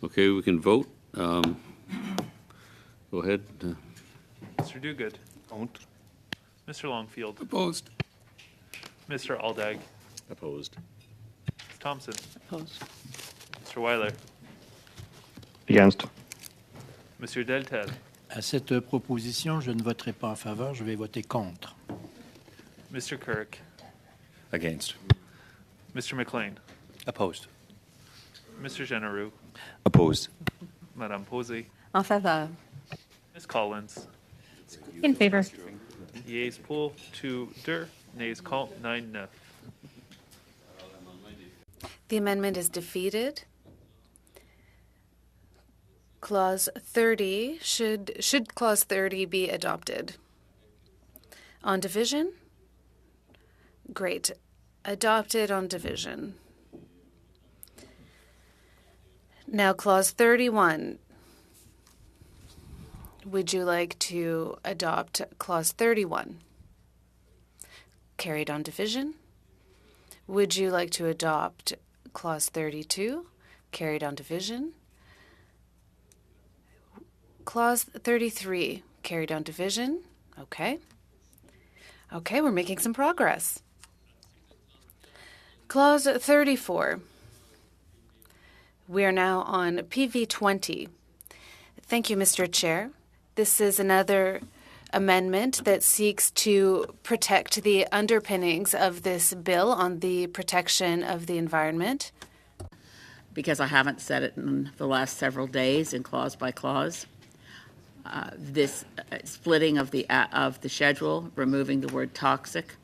Okay, we can vote. Go ahead. Mr. Duguid. Mr. Longfield. Opposed. Mr. Aldag. Opposed. Ms. Thompson. Opposed. Mr. Weiler. Against. Monsieur Deltel. À cette proposition, je ne voterai pas en faveur, je vais voter contre. Mr. Kirk. Against. Mr. McLean. Opposed. Mr. Genereux. Opposed. Madame Posey. En faveur. Ms. Collins. In favor. Yeas pour 2 nays contre 9. The amendment is defeated. Clause 30 should Clause 30 be adopted? On division? Great. Adopted on division. Now, Clause 31. Would you like to adopt Clause 31? Carried on division. Would you like to adopt Clause 32? Carried on division. Clause 33, carried on division. Okay. Okay, we're making some progress. Clause 34. We are now on PV 20. Thank you, Mr. Chair. This is another amendment that seeks to protect the underpinnings of this bill on the protection of the environment. Because I haven't said it in the last several days in clause by clause. This splitting of the schedule, removing the word toxic,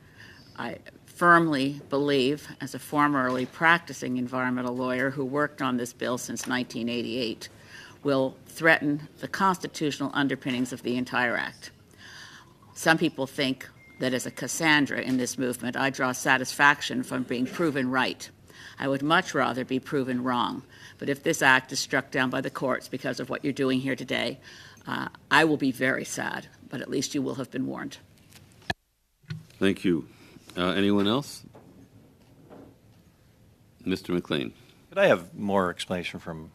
I firmly believe, as a formerly practicing environmental lawyer who worked on this bill since 1988, will threaten the constitutional underpinnings of the entire act. Some people think that as a Cassandra in this movement, I draw satisfaction from being proven right. I would much rather be proven wrong. But if this act is struck down by the courts because of what you're doing here today, I will be very sad, but at least you will have been warned. Thank you. Anyone else? Mr. McLean. Could I have more explanation from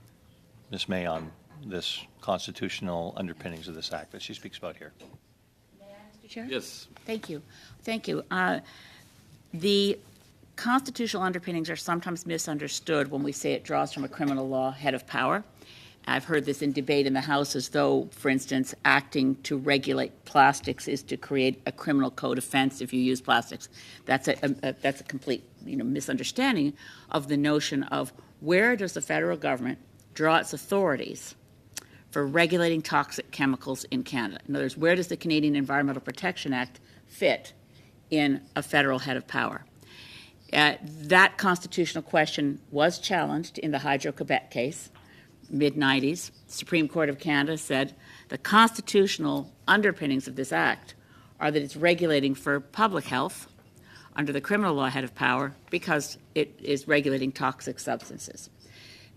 Ms. May on this constitutional underpinnings of this act that she speaks about here? Mr. Chair? Yes. Thank you. Thank you. The constitutional underpinnings are sometimes misunderstood when we say it draws from a criminal law head of power. I've heard this in debate in the House as though, for instance, acting to regulate plastics is to create a criminal code offense if you use plastics. That's a complete misunderstanding of the notion of where does the federal government draw its authorities for regulating toxic chemicals in Canada. In other words, where does the Canadian Environmental Protection Act fit in a federal head of power? That constitutional question was challenged in the Hydro-Quebec case, mid-90s. The Supreme Court of Canada said the constitutional underpinnings of this act are that it's regulating for public health under the criminal law head of power because it is regulating toxic substances.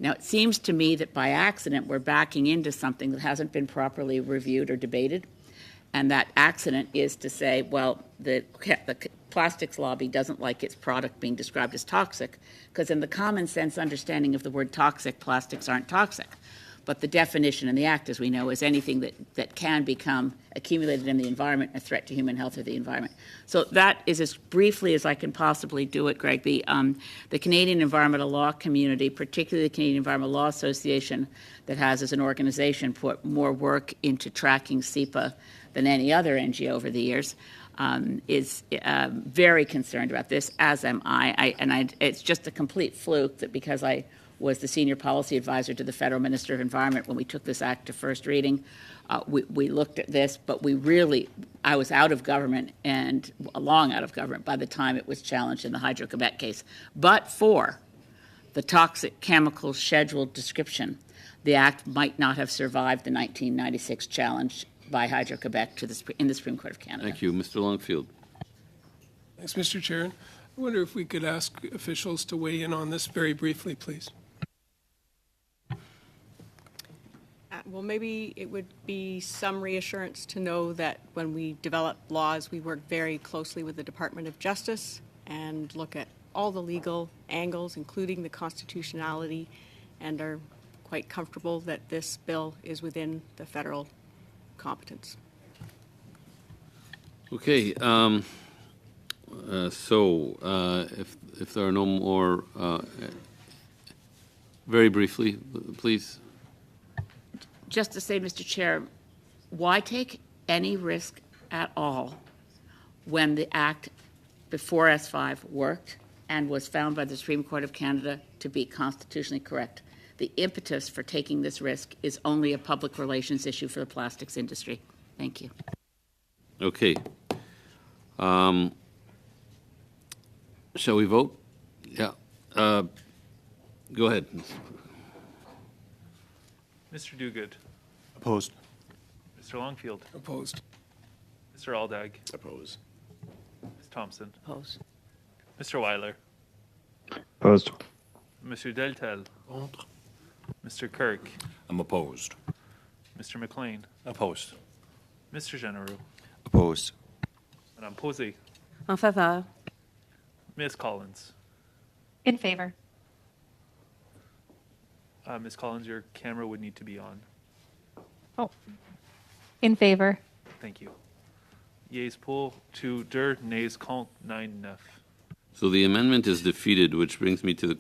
Now, it seems to me that by accident we're backing into something that hasn't been properly reviewed or debated, and that accident is to say, well, the plastics lobby doesn't like its product being described as toxic, because in the common sense understanding of the word toxic, plastics aren't toxic. But the definition in the Act, as we know, is anything that can become accumulated in the environment, a threat to human health or the environment. So that is as briefly as I can possibly do it, Greg. The Canadian environmental law community, particularly the Canadian Environmental Law Association, that has as an organization put more work into tracking SEPA than any other NGO over the years, is very concerned about this, as am I. It's just a complete fluke that because I was the senior policy advisor to the Federal Minister of Environment when we took this act to first reading. We looked at this, but I was out of government and long out of government by the time it was challenged in the Hydro-Quebec case. But for the toxic chemical schedule description, the act might not have survived the 1996 challenge by Hydro-Quebec in the Supreme Court of Canada. Thank you. Mr. Longfield. Thanks, Mr. Chair. I wonder if we could ask officials to weigh in on this very briefly, please. Well, maybe it would be some reassurance to know that when we develop laws, we work very closely with the Department of Justice and look at all the legal angles, including the constitutionality, and are quite comfortable that this bill is within the federal competence. Okay. If there are no more, very briefly, please. Just to say, Mr. Chair, why take any risk at all when the Act before S5 worked and was found by the Supreme Court of Canada to be constitutionally correct? The impetus for taking this risk is only a public relations issue for the plastics industry. Thank you. Okay. Shall we vote? Yeah. Go ahead. Mr. Duguid. Opposed. Mr. Longfield. Opposed. Mr. Aldag. Oppose. Ms. Thompson. Opposed. Mr. Weiler. Opposed. Monsieur Deltel. Mr. Kirk. I'm opposed. Mr. McLean. Opposed. Mr. Genereux. Opposed. Madame Posey. En faveur. Ms. Collins. In favor. Ms. Collins, your camera would need to be on. Oh. In favor. Thank you. Yeas pour, 2 der, nays contre, 9-9. So the amendment is defeated, which brings us to the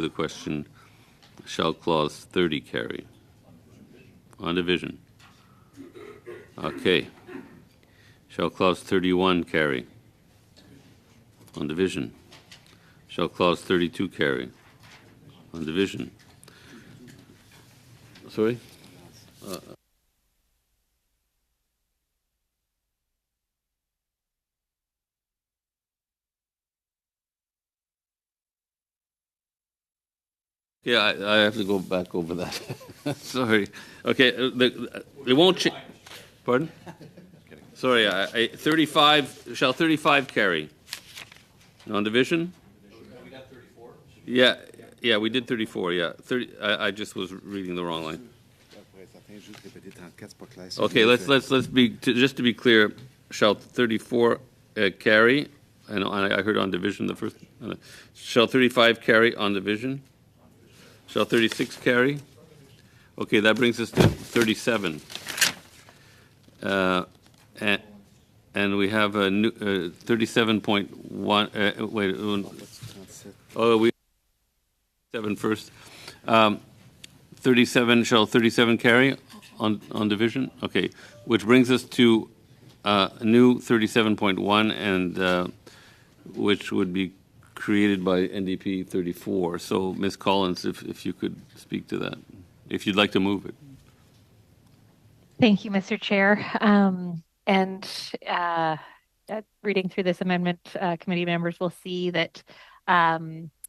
question, shall clause 30 carry? On division. Okay. Shall clause 31 carry? On division. Shall clause 32 carry? On division. Sorry? Yeah, I have to go back over that. Sorry. Okay, it won't change. Pardon? Sorry, 35, shall 35 carry? On division? We got 34? Yeah, we did 34, yeah. I just was reading the wrong line. Okay, let's be, just to be clear, shall 34 carry? And I heard on division the first. Shall 35 carry on division? Shall 36 carry? Okay, that brings us to 37. And we have a new 37.1. Wait. We 7 first. 37. Shall 37 carry on division? Okay, which brings us to a new 37.1, and which would be created by NDP 34. So, Ms. Collins, if you could speak to that, if you'd like to move it. Thank you, Mr. Chair. Reading through this amendment, committee members will see that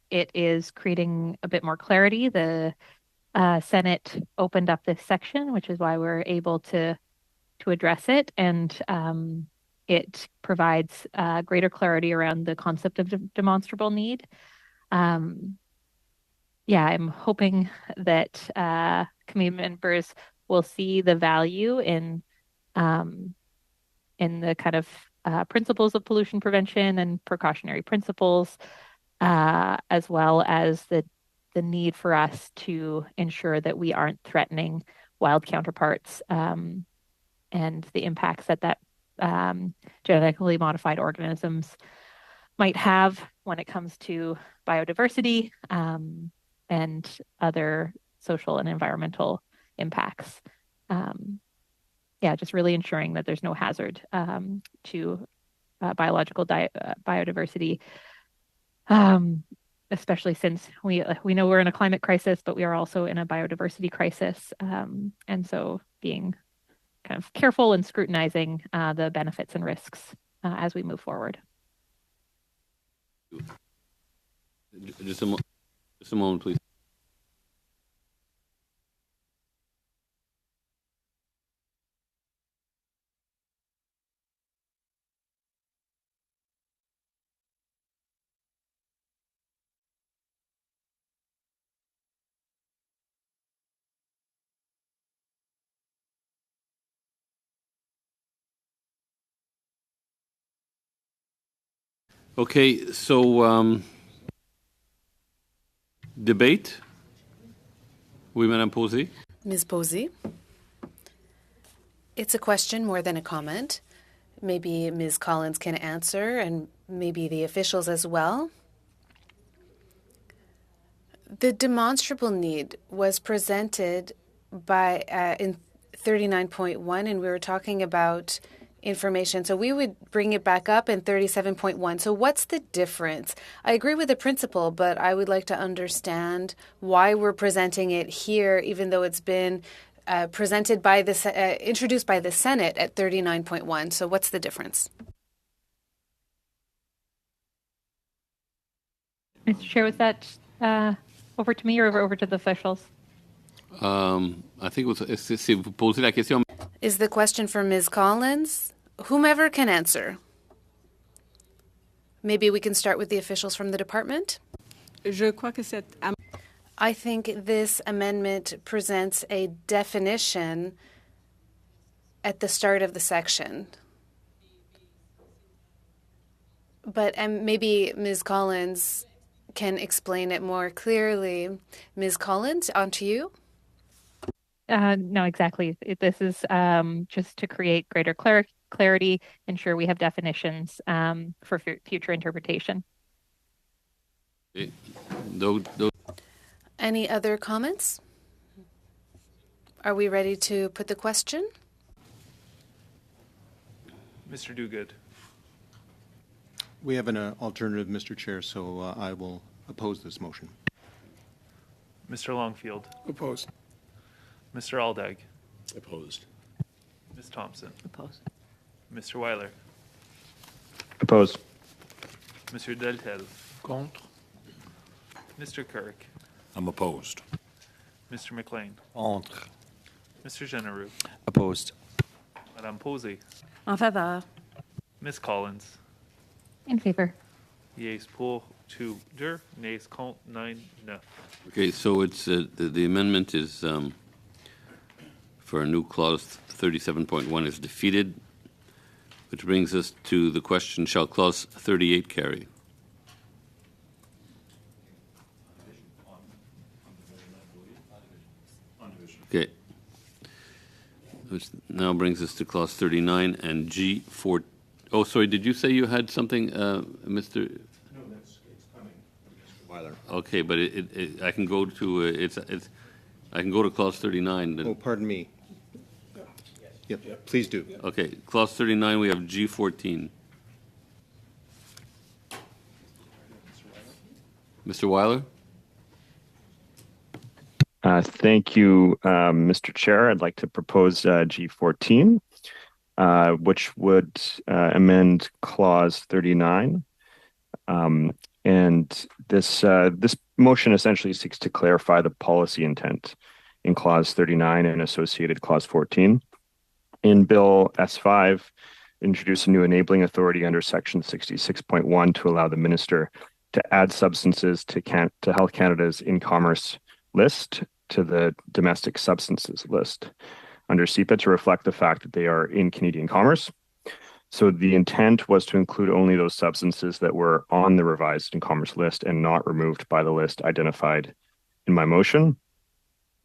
it is creating a bit more clarity. The Senate opened up this section, which is why we're able to address it, and it provides greater clarity around the concept of demonstrable need. I'm hoping that committee members will see the value in the kind of principles of pollution prevention and precautionary principles, as well as the need for us to ensure that we aren't threatening wild counterparts and the impacts that genetically modified organisms might have when it comes to biodiversity and other social and environmental impacts. Just really ensuring that there's no hazard to biological biodiversity, especially since we know we're in a climate crisis, but we are also in a biodiversity crisis. And so being kind of careful and scrutinizing the benefits and risks as we move forward. Just a moment, please. Okay, so debate. Oui, Madame Posey. Ms. Posey? It's a question more than a comment. Maybe Ms. Collins can answer, and maybe the officials as well. The demonstrable need was presented by in 39.1, and we were talking about information. So we would bring it back up in 37.1. So what's the difference? I agree with the principle, but I would like to understand why we're presenting it here, even though it's been presented by the introduced by the Senate at 39.1. So what's the difference? Mr. Chair, was that over to me or over to the officials? I think it was, si vous posez la question. Is the question for Ms. Collins? Whomever can answer. Maybe we can start with the officials from the department. I think this amendment presents a definition at the start of the section. But maybe Ms. Collins can explain it more clearly. Ms. Collins, on to you. No, exactly. This is just to create greater clarity, ensure we have definitions for future interpretation. Any other comments? Are we ready to put the question? Mr. Duguid. We have an alternative, Mr. Chair, so I will oppose this motion. Mr. Longfield. Opposed. Mr. Aldag. Opposed. Ms. Thompson. Opposed. Mr. Weiler. Opposed. Monsieur Deltel. Contre. Mr. Kirk. I'm opposed. Mr. McLean. Entre. Mr. Genereux. Opposed. Madame Posey. En faveur. Ms. Collins. In favor. Yeas pour 2, nays contre 9, 9. Okay, so it's the amendment is for a new clause 37.1 is defeated, which brings us to the question: shall clause 38 carry? Okay. Which now brings us to clause 39 and G4. Oh, sorry, did you say you had something, Mr.? No, it's coming, Mr. Weiler. Okay, but I can go to I can go to clause 39. Oh, pardon me. Yep, please do. Okay, clause 39. We have G14. Mr. Weiler. Thank you, Mr. Chair. I'd like to propose G14, which would amend Clause 39. And this motion essentially seeks to clarify the policy intent in Clause 39 and associated Clause 14. In Bill S5, introduce a new enabling authority under Section 66.1 to allow the minister to add substances to Health Canada's in-commerce list to the domestic substances list under CEPA to reflect the fact that they are in Canadian commerce. So the intent was to include only those substances that were on the revised in-commerce list and not removed by the list identified in my motion.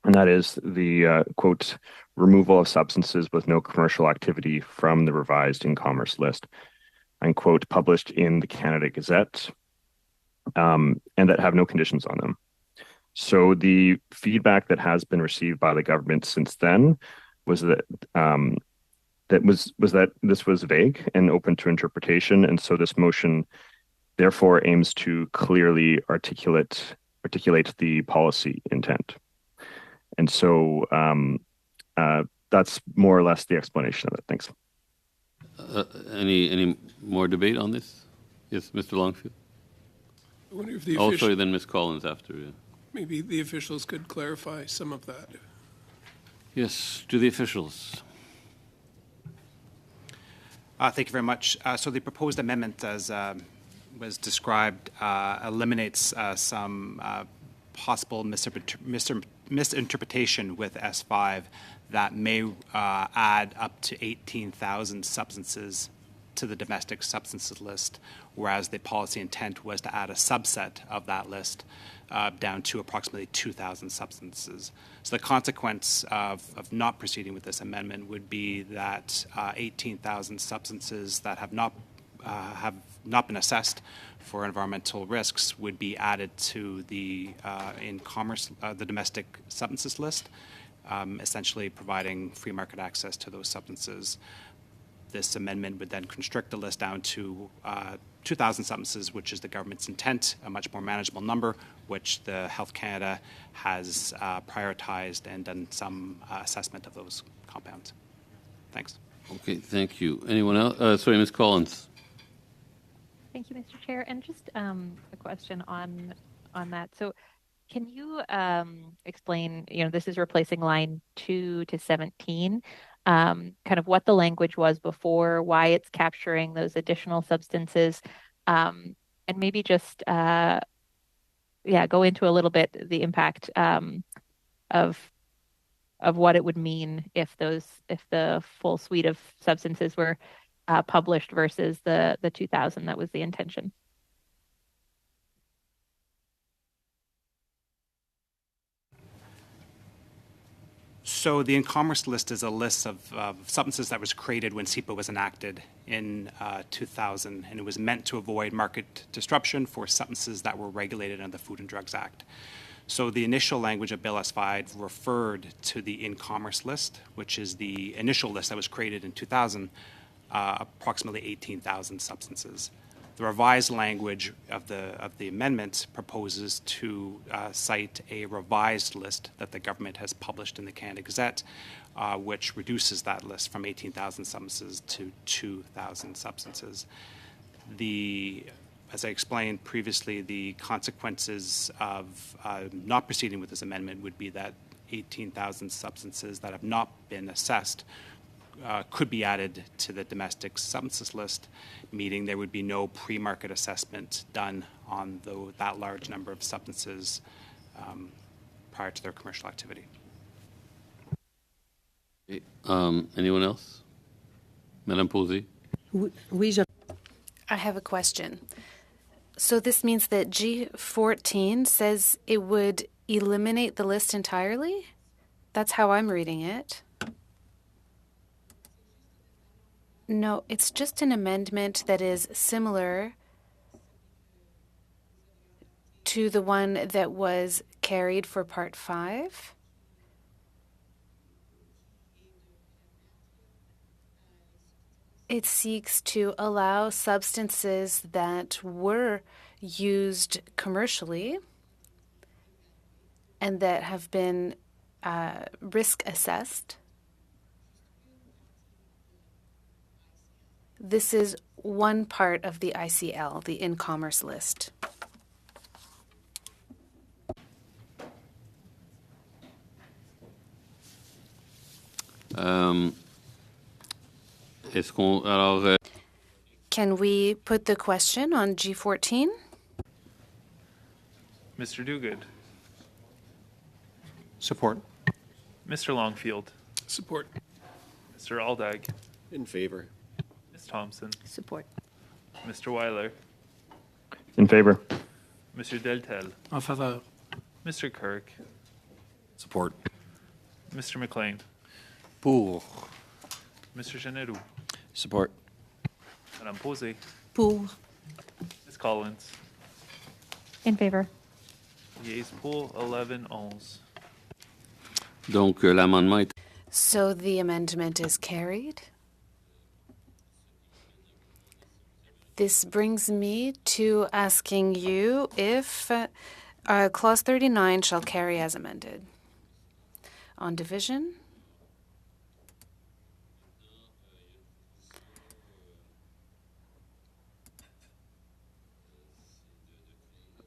And that is the, quote, removal of substances with no commercial activity from the revised in-commerce list, unquote, published in the Canada Gazette, and that have no conditions on them. So the feedback that has been received by the government since then was that that this was vague and open to interpretation, and so this motion therefore aims to clearly articulate the policy intent. And so that's more or less the explanation of it. Thanks. Any more debate on this? Yes, Mr. Longfield. I wonder if the sorry, then Ms. Collins after. Maybe the officials could clarify some of that. Yes, to the officials. Thank you very much. So the proposed amendment, as was described, eliminates some possible misinterpretation with S5 that may add up to 18,000 substances to the domestic substances list, whereas the policy intent was to add a subset of that list down to approximately 2,000 substances. So the consequence of not proceeding with this amendment would be that 18,000 substances that have not been assessed for environmental risks would be added to the the domestic substances list, essentially providing free market access to those substances. This amendment would then constrict the list down to 2,000 substances, which is the government's intent, a much more manageable number, which the Health Canada has prioritized and done some assessment of those compounds. Thanks. Okay, thank you. Anyone else? Sorry, Ms. Collins. Thank you, Mr. Chair. And just a question on that. So can you explain, this is replacing line 2 to 17, kind of what the language was before, why it's capturing those additional substances, and maybe just, go into a little bit the impact of what it would mean if the full suite of substances were published versus the 2,000 that was the intention. So the in-commerce list is a list of substances that was created when SEPA was enacted in 2000, and it was meant to avoid market disruption for substances that were regulated under the Food and Drugs Act. So the initial language of Bill S5 referred to the in-commerce list, which is the initial list that was created in 2000, approximately 18,000 substances. The revised language of the amendment proposes to cite a revised list that the government has published in the Canada Gazette, which reduces that list from 18,000 substances to 2,000 substances. As I explained previously, the consequences of not proceeding with this amendment would be that 18,000 substances that have not been assessed could be added to the domestic substances list, meaning there would be no pre-market assessment done on that large number of substances prior to their commercial activity. Okay. Anyone else? Madame Posey? I have a question. So this means that G14 says it would eliminate the list entirely? That's how I'm reading it. No, it's just an amendment that is similar to the one that was carried for Part 5. It seeks to allow substances that were used commercially and that have been risk assessed. This is one part of the ICL, the in-commerce list. Can we put the question on G14? Mr. Duguid. Support. Mr. Longfield. Support. Mr. Aldag. In favor. Ms. Thompson. Support. Mr. Weiler. In favor. Mr. Deltel. En faveur. Mr. Kirk. Support. Mr. McLean. Pour. Mr. Generou. Support. Madame Posey. Pour. Ms. Collins. In favor. Yeas pour 11-11. Donc, l'amendement est... So the amendment is carried. This brings me to asking you if Clause 39 shall carry as amended. On division,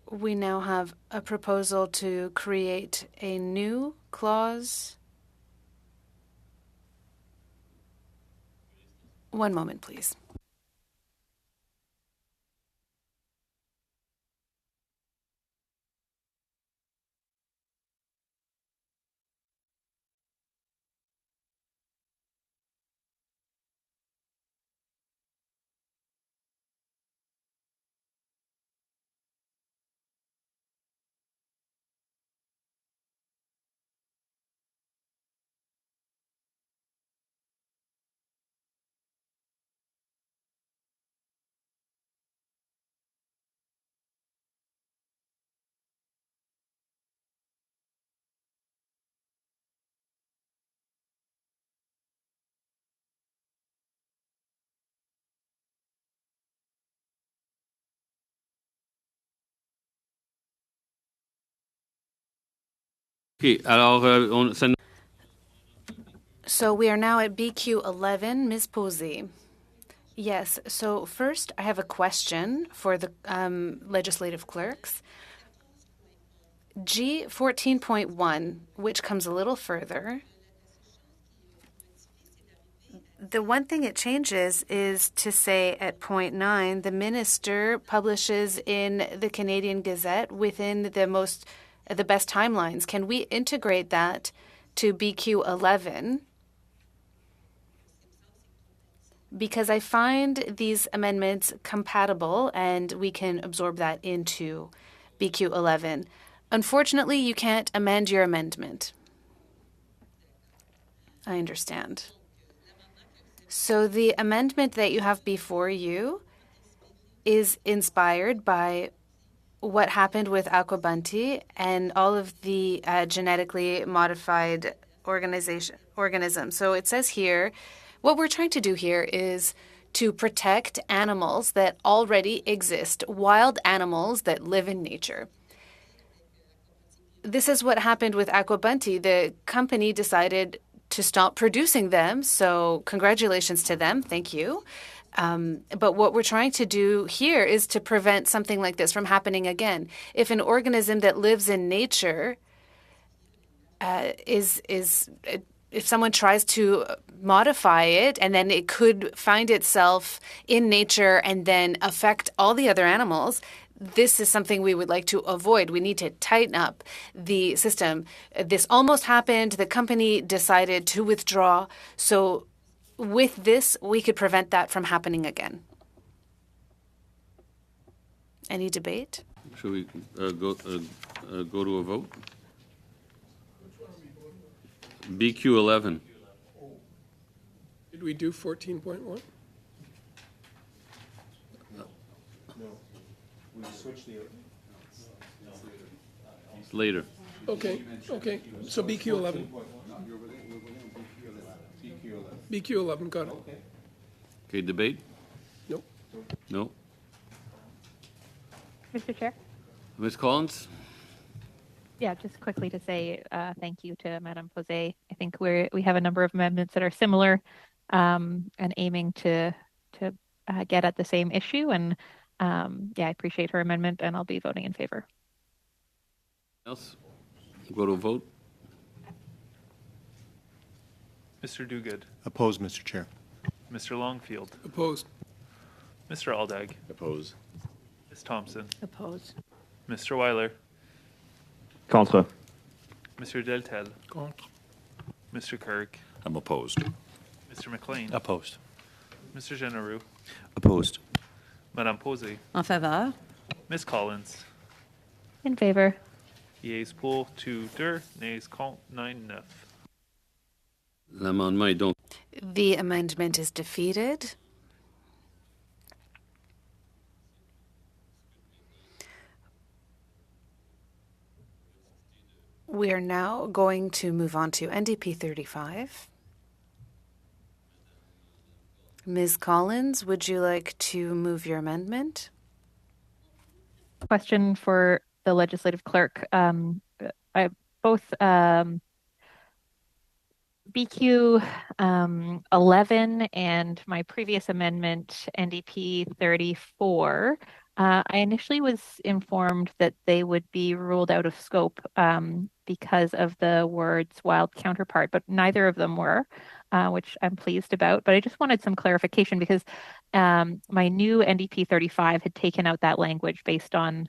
we now have a proposal to create a new clause. One moment, please. Okay, alors, So we are now at BQ11, Ms. Posey. Yes, so first I have a question for the legislative clerks. G 14.1, which comes a little further, the one thing it changes is to say at point 9, the minister publishes in the Canadian Gazette within the best timelines. Can we integrate that to BQ 11? Because I find these amendments compatible and we can absorb that into BQ 11. Unfortunately, you can't amend your amendment. I understand. So the amendment that you have before you is inspired by what happened with Aquabunty and all of the genetically modified organisms. So it says here, what we're trying to do here is to protect animals that already exist, wild animals that live in nature. This is what happened with Aquabunty. The company decided to stop producing them, so congratulations to them. Thank you. But what we're trying to do here is to prevent something like this from happening again. If an organism that lives in nature if someone tries to modify it and then it could find itself in nature and then affect all the other animals, this is something we would like to avoid. We need to tighten up the system. This almost happened. The company decided to withdraw. So with this, we could prevent that from happening again. Any debate? should we go to a vote? BQ 11. Did we do 14.1? No. We switched the... It's later. Okay. So BQ 11. BQ 11, got it. Okay, debate? Nope. No. Mr. Chair? Ms. Collins? Yeah, just quickly to say thank you to Madame Posey. I think we have a number of amendments that are similar and aiming to get at the same issue. And yeah, I appreciate her amendment, and I'll be voting in favor. Else? Go to a vote. Mr. Duguid. Opposed, Mr. Chair. Mr. Longfield. Opposed. Mr. Aldag. Oppose. Ms. Thompson. Oppose. Mr. Weiler. Contre. Mr. Deltel. Contre. Mr. Kirk. I'm opposed. Mr. McLean. Opposed. Mr. Genereux. Opposed. Madame Posey. En faveur. Ms. Collins. In favor. Yeas pour 2-2, nays contre 9-9. L'amendement est donc... The amendment is defeated. We are now going to move on to NDP 35. Ms. Collins, would you like to move your amendment? Question for the legislative clerk. Both BQ 11 and my previous amendment, NDP 34, I initially was informed that they would be ruled out of scope because of the words wild counterpart, but neither of them were, which I'm pleased about. But I just wanted some clarification because my new NDP 35 had taken out that language based on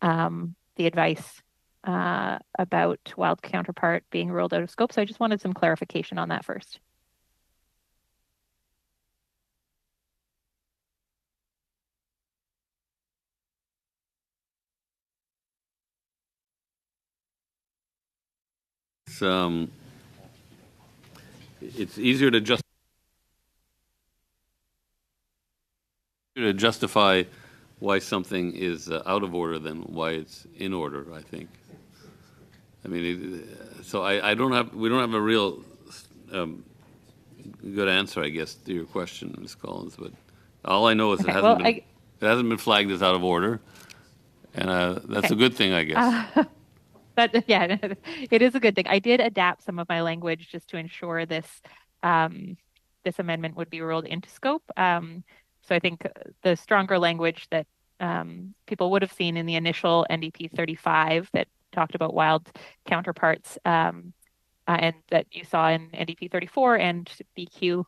the advice about wild counterpart being ruled out of scope. So I just wanted some clarification on that first. It's easier to justify why something is out of order than why it's in order, I think. I mean, so we don't have a real good answer, I guess, to your question, Ms. Collins. But all I know is it hasn't been flagged as out of order, and that's a good thing, I guess. Yeah, it is a good thing. I did adapt some of my language just to ensure this amendment would be ruled into scope. So I think the stronger language that people would have seen in the initial NDP 35 that talked about wild counterparts, and that you saw in NDP 34 and BQ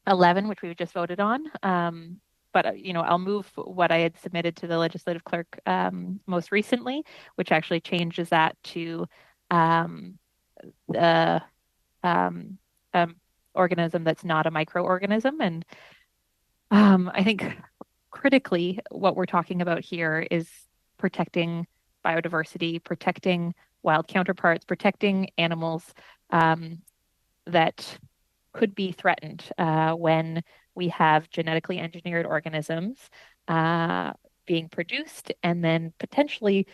11, which we just voted on. But I'll move what I had submitted to the legislative clerk most recently, which actually changes that to the organism that's not a microorganism. And I think critically, what we're talking about here is protecting biodiversity, protecting wild counterparts, protecting animals that could be threatened when we have genetically engineered organisms being produced and then potentially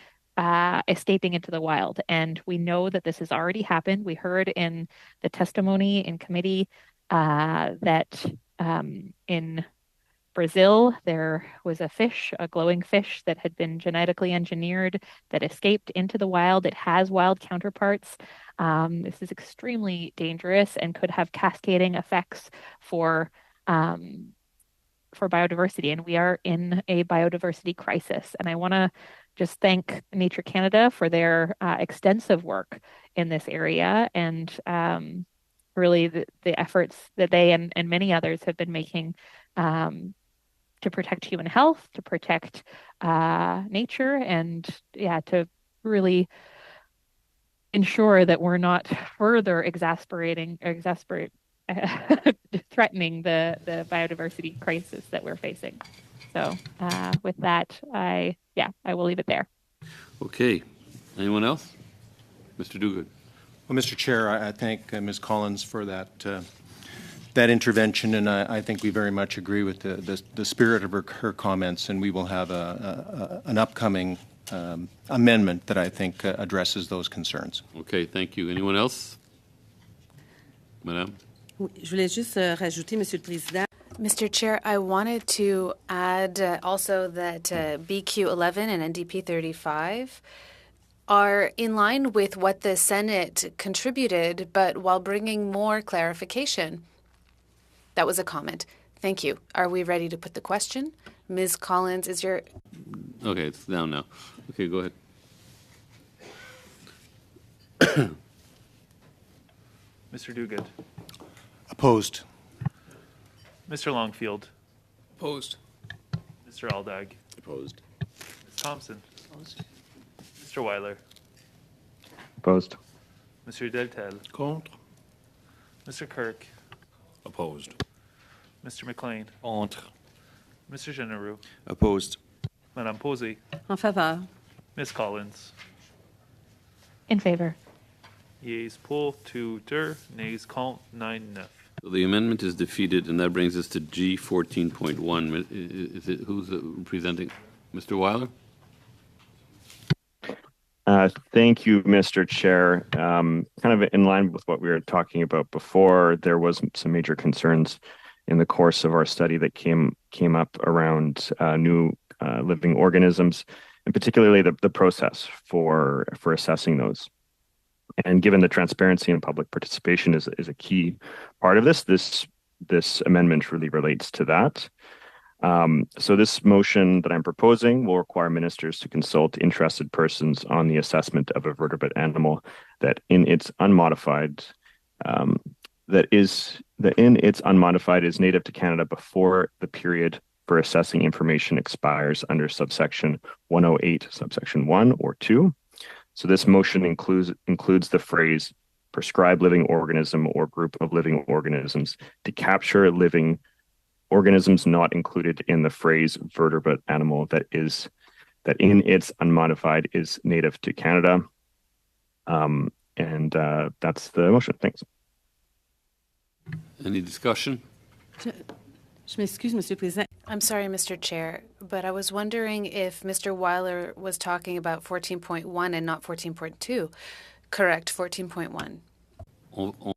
escaping into the wild. And we know that this has already happened. We heard in the testimony in committee that in Brazil, there was a fish, a glowing fish that had been genetically engineered that escaped into the wild. It has wild counterparts. This is extremely dangerous and could have cascading effects for biodiversity. And we are in a biodiversity crisis. And I want to just thank Nature Canada for their extensive work in this area and really the efforts that they and many others have been making to protect human health, to protect nature, and to really ensure that we're not further threatening the biodiversity crisis that we're facing. So with that, I will leave it there. Okay. Anyone else? Mr. Duguid. Well, Mr. Chair, I thank Ms. Collins for that intervention, and I think we very much agree with the spirit of her comments, and we will have an upcoming amendment that I think addresses those concerns. Okay, thank you. Anyone else? Madame? Je voulais juste rajouter, Monsieur le Président. Mr. Chair, I wanted to add also that BQ 11 and NDP 35 are in line with what the Senate contributed, but while bringing more clarification. That was a comment. Thank you. Are we ready to put the question? Ms. Collins, is your... Okay, it's down now. Okay, go ahead. Mr. Duguid. Opposed. Mr. Longfield. Opposed. Mr. Aldag. Opposed. Ms. Thompson. Opposed. Mr. Weiler. Opposed. Monsieur Deltel. Contre. Mr. Kirk. Opposed. Mr. McLean. Contre. Mr. Genereux. Opposed. Madame Posey. En faveur. Ms. Collins. In favor. Yeas pour 2 deux, nays contre 9-9. So the amendment is defeated, and that brings us to G 14.1. Is it who's presenting? Mr. Weiler? Thank you, Mr. Chair. Kind of in line with what we were talking about before, there was some major concerns in the course of our study that came up around new living organisms, and particularly the process for assessing those. And given the transparency and public participation is a key part of this amendment really relates to that. So this motion that I'm proposing will require ministers to consult interested persons on the assessment of a vertebrate animal that in its unmodified is native to Canada before the period for assessing information expires under subsection 108, subsection 1 or 2. So this motion includes the phrase prescribed living organism or group of living organisms to capture living organisms not included in the phrase vertebrate animal that in its unmodified is native to Canada. And that's the motion. Thanks. Any discussion? Je m'excuse, Monsieur le Président. I'm sorry, Mr. Chair, but I was wondering if Mr. Weiler was talking about 14.1 and not 14.2. Correct, 14.1.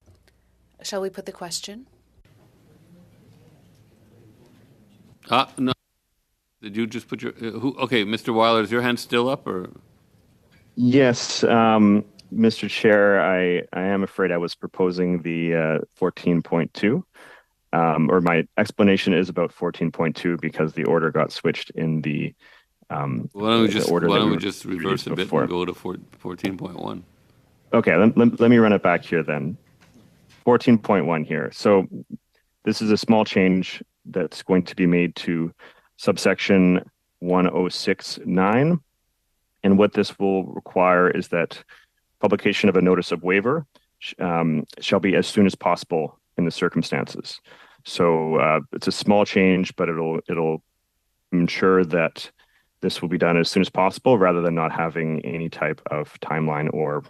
Shall we put the question? No. Did you just put your... okay, Mr. Weiler, is your hand still up? Or Yes, Mr. Chair, I am afraid I was proposing the 14.2, or my explanation is about 14.2 because the order got switched in the Why don't we just order that we just reverse a bit before. and go to 14.1? Okay, let me run it back here then. 14.1 here. So this is a small change that's going to be made to subsection 1069. And what this will require is that publication of a notice of waiver shall be as soon as possible in the circumstances. So it's a small change, but it'll ensure that this will be done as soon as possible rather than not having any type of timeline or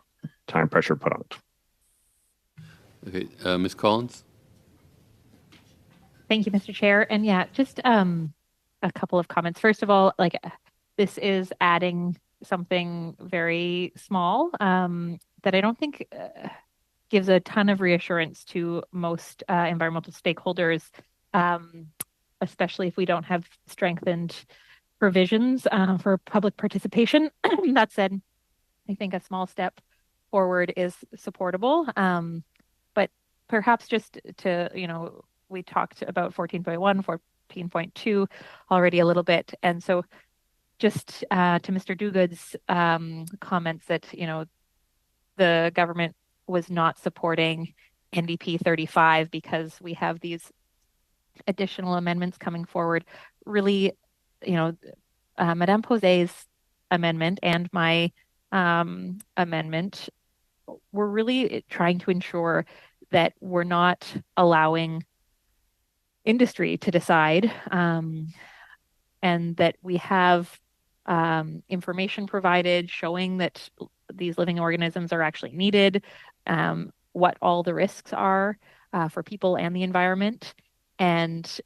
time pressure put on it. Okay, Ms. Collins? Thank you, Mr. Chair. And yeah, just a couple of comments. First of all, like this is adding something very small that I don't think gives a ton of reassurance to most environmental stakeholders, especially if we don't have strengthened provisions for public participation. That said, I think a small step forward is supportable. But perhaps just to, we talked about 14.1, 14.2 already a little bit. And so just to Mr. Duguid's comments that, the government was not supporting NDP 35 because we have these additional amendments coming forward. Really, Madame Posé's amendment and my amendment, we're really trying to ensure that we're not allowing industry to decide and that we have information provided showing that these living organisms are actually needed, what all the risks are for people and the environment, and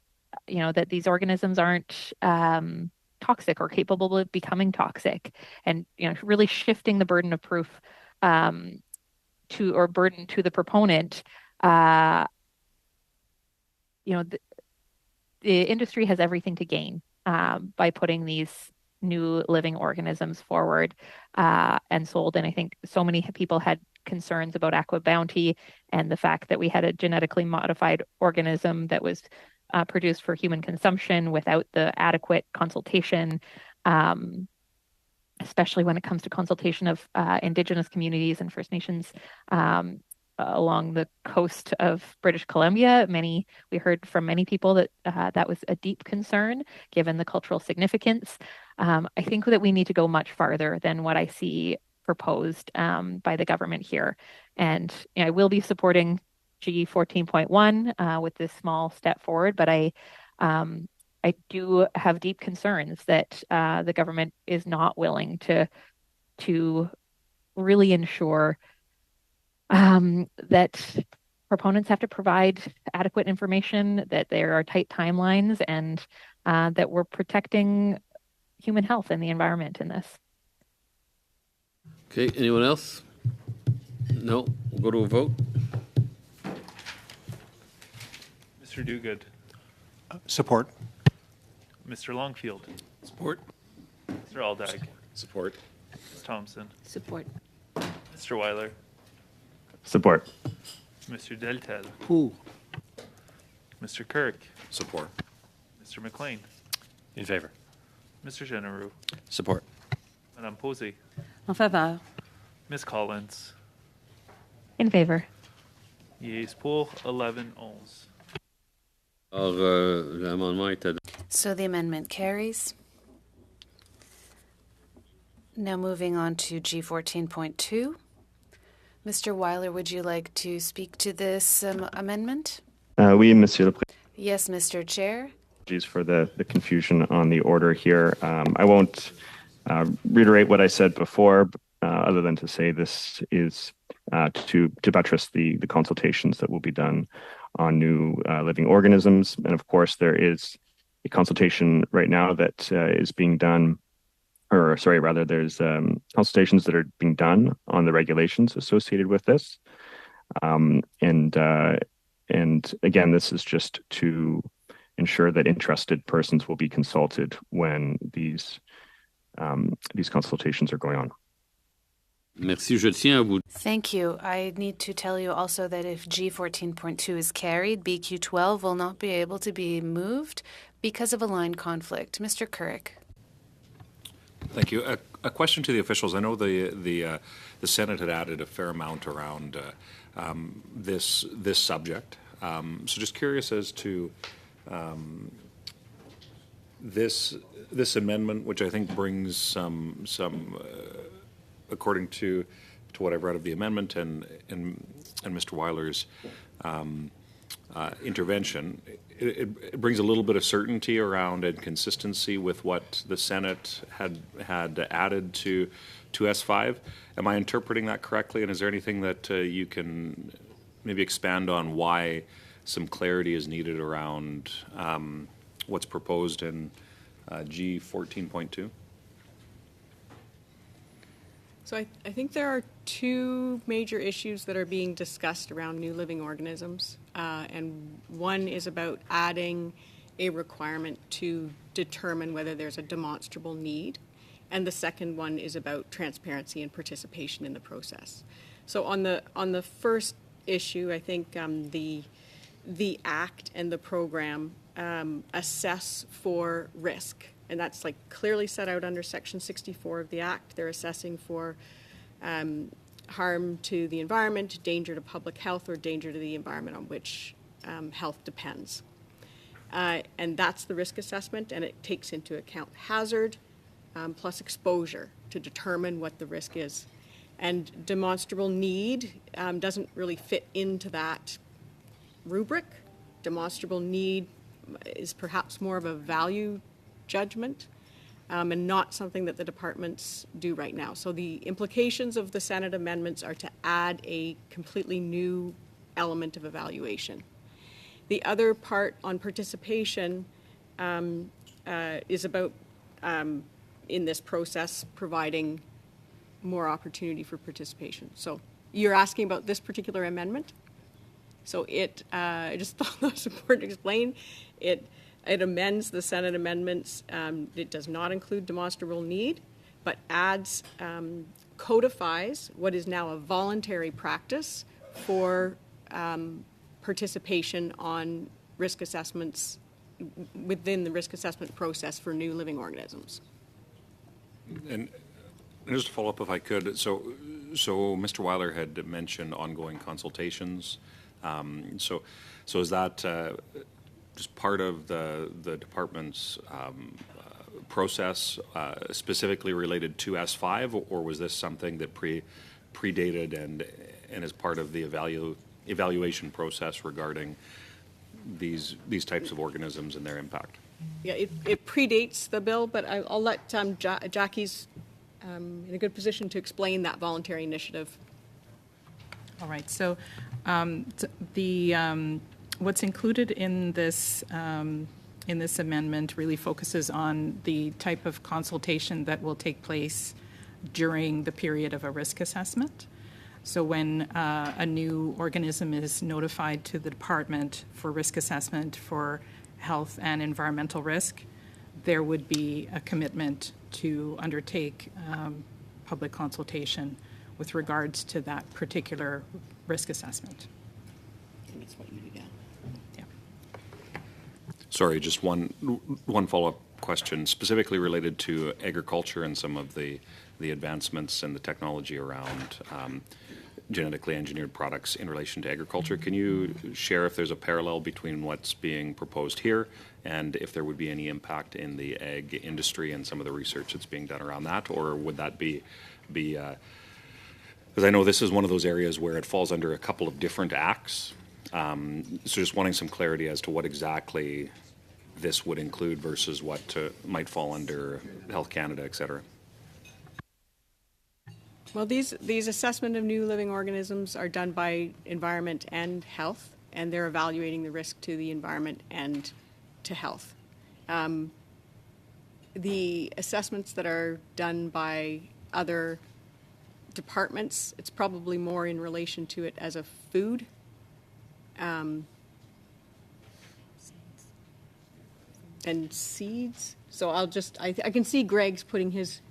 that these organisms aren't toxic or capable of becoming toxic, and really shifting the burden of proof burden to the proponent. The industry has everything to gain by putting these new living organisms forward and sold. And I think so many people had concerns about aqua bounty and the fact that we had a genetically modified organism that was produced for human consumption without the adequate consultation, especially when it comes to consultation of Indigenous communities and First Nations along the coast of British Columbia. We heard from many people that that was a deep concern given the cultural significance. I think that we need to go much farther than what I see proposed by the government here. And I will be supporting G 14.1 with this small step forward, but I do have deep concerns that the government is not willing to really ensure that proponents have to provide adequate information, that there are tight timelines, and that we're protecting human health and the environment in this. Okay, anyone else? No, we'll go to a vote. Mr. Duguid. Support. Mr. Longfield. Support. Mr. Aldag. Support. Ms. Thompson. Support. Mr. Weiler. Support. Mr. Deltel. Pour. Mr. Kirk. Support. Mr. McLean. In favor. Mr. Genereux. Support. Madame Posé. En faveur. Ms. Collins. In favor. Yeas pour 11-11. Alors, l'amendement est adopté. So the amendment carries. Now moving on to G 14.2. Mr. Weiler, would you like to speak to this amendment? Oui, Monsieur le Président. Yes, Mr. Chair. Apologies for the confusion on the order here. I won't reiterate what I said before, other than to say this is to buttress the consultations that will be done on new living organisms. And of course, there is a consultation right now that is being done, or sorry, rather, there's consultations that are being done on the regulations associated with this. And again, this is just to ensure that interested persons will be consulted when these consultations are going on. Merci. Je tiens à vous. Thank you. I need to tell you also that if G14.2 is carried, BQ12 will not be able to be moved because of a line conflict. Mr. Couric. Thank you. A question to the officials. I know the Senate had added a fair amount around this subject. So just curious as to this amendment, which I think brings some according to what I've read of the amendment and Mr. Weiler's intervention, it brings a little bit of certainty around and consistency with what the Senate had added to S5. Am I interpreting that correctly? And is there anything that you can maybe expand on why some clarity is needed around what's proposed in G14.2? So I think there are two major issues that are being discussed around new living organisms. And one is about adding a requirement to determine whether there's a demonstrable need. And the second one is about transparency and participation in the process. So on the first issue, I think the Act and the program assess for risk. And that's like clearly set out under Section 64 of the Act. They're assessing for harm to the environment, danger to public health, or danger to the environment on which health depends. And that's the risk assessment, and it takes into account hazard plus exposure to determine what the risk is. And demonstrable need doesn't really fit into that rubric. Demonstrable need is perhaps more of a value judgment and not something that the departments do right now. So the implications of the Senate amendments are to add a completely new element of evaluation. The other part on participation is about, in this process, providing more opportunity for participation. So you're asking about this particular amendment? So I just thought that was important to explain. It amends the Senate amendments. It does not include demonstrable need, but adds, codifies what is now a voluntary practice for participation on risk assessments within the risk assessment process for new living organisms. And just to follow up, if I could, so Mr. Weiler had mentioned ongoing consultations. So is that just part of the department's process specifically related to S5, or was this something that predated and is part of the evaluation process regarding these types of organisms and their impact? Yeah, it predates the bill, but I'll let Jackie's in a good position to explain that voluntary initiative. All right. So what's included in this amendment really focuses on the type of consultation that will take place during the period of a risk assessment. So when a new organism is notified to the department for risk assessment for health and environmental risk, there would be a commitment to undertake public consultation with regards to that particular risk assessment. That's what you do, yeah. Sorry, just one follow-up question, specifically related to agriculture and some of the advancements and the technology around genetically engineered products in relation to agriculture. Can you share if there's a parallel between what's being proposed here and if there would be any impact in the ag industry and some of the research that's being done around that, or would that be because I know this is one of those areas where it falls under a couple of different acts. So just wanting some clarity as to what exactly this would include versus what might fall under Health Canada, et cetera. Well, these assessment of new living organisms are done by Environment and Health, and they're evaluating the risk to the environment and to health. The assessments that are done by other departments, it's probably more in relation to it as a food. And seeds. So I can see Greg's putting his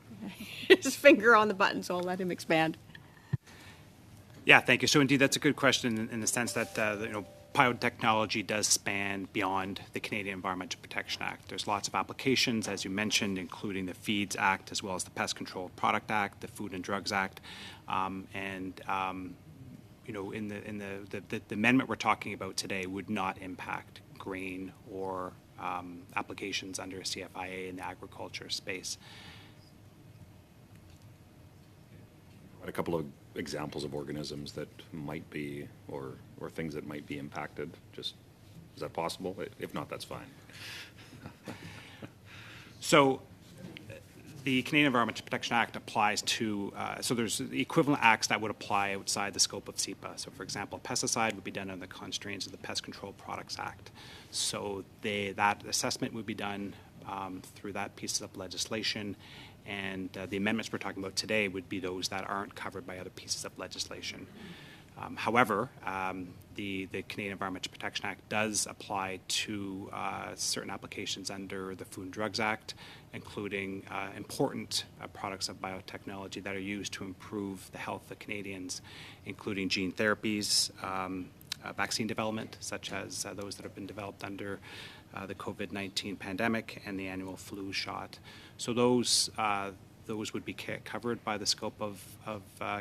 finger on the button, so I'll let him expand. Yeah, thank you. So indeed, that's a good question in the sense that biotechnology does span beyond the Canadian Environmental Protection Act. There's lots of applications, as you mentioned, including the Feeds Act, as well as the Pest Control Product Act, the Food and Drugs Act, in the amendment we're talking about today would not impact grain or applications under CFIA in the agriculture space. A couple of examples of organisms that might be, or things that might be impacted. Just, is that possible? If not, that's fine. So the Canadian Environmental Protection Act applies to, so there's the equivalent acts that would apply outside the scope of CEPA. So for example, pesticide would be done under the constraints of the Pest Control Products Act. So that assessment would be done through that piece of legislation. And the amendments we're talking about today would be those that aren't covered by other pieces of legislation. However, the Canadian Environmental Protection Act does apply to certain applications under the Food and Drugs Act, including important products of biotechnology that are used to improve the health of Canadians, including gene therapies, vaccine development, such as those that have been developed under the COVID-19 pandemic and the annual flu shot. So those would be covered by the scope of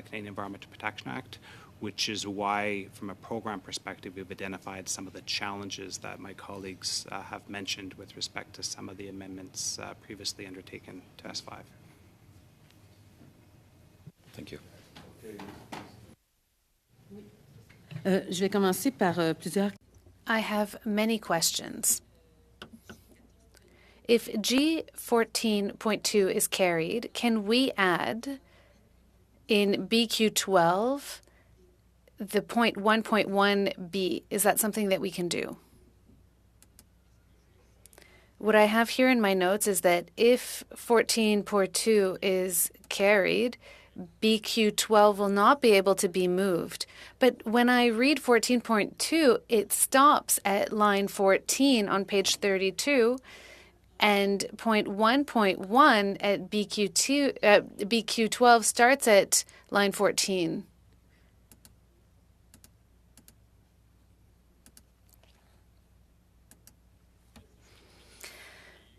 Canadian Environmental Protection Act, which is why, from a program perspective, we've identified some of the challenges that my colleagues have mentioned with respect to some of the amendments previously undertaken to S5. Thank you. Je vais commencer par plusieurs. I have many questions. If G14.2 is carried, can we add in BQ12 the 1.1b? Is that something that we can do? What I have here in my notes is that if 14.2 is carried, BQ12 will not be able to be moved. But when I read 14.2, it stops at line 14 on page 32, and 1.1 at BQ12 starts at line 14.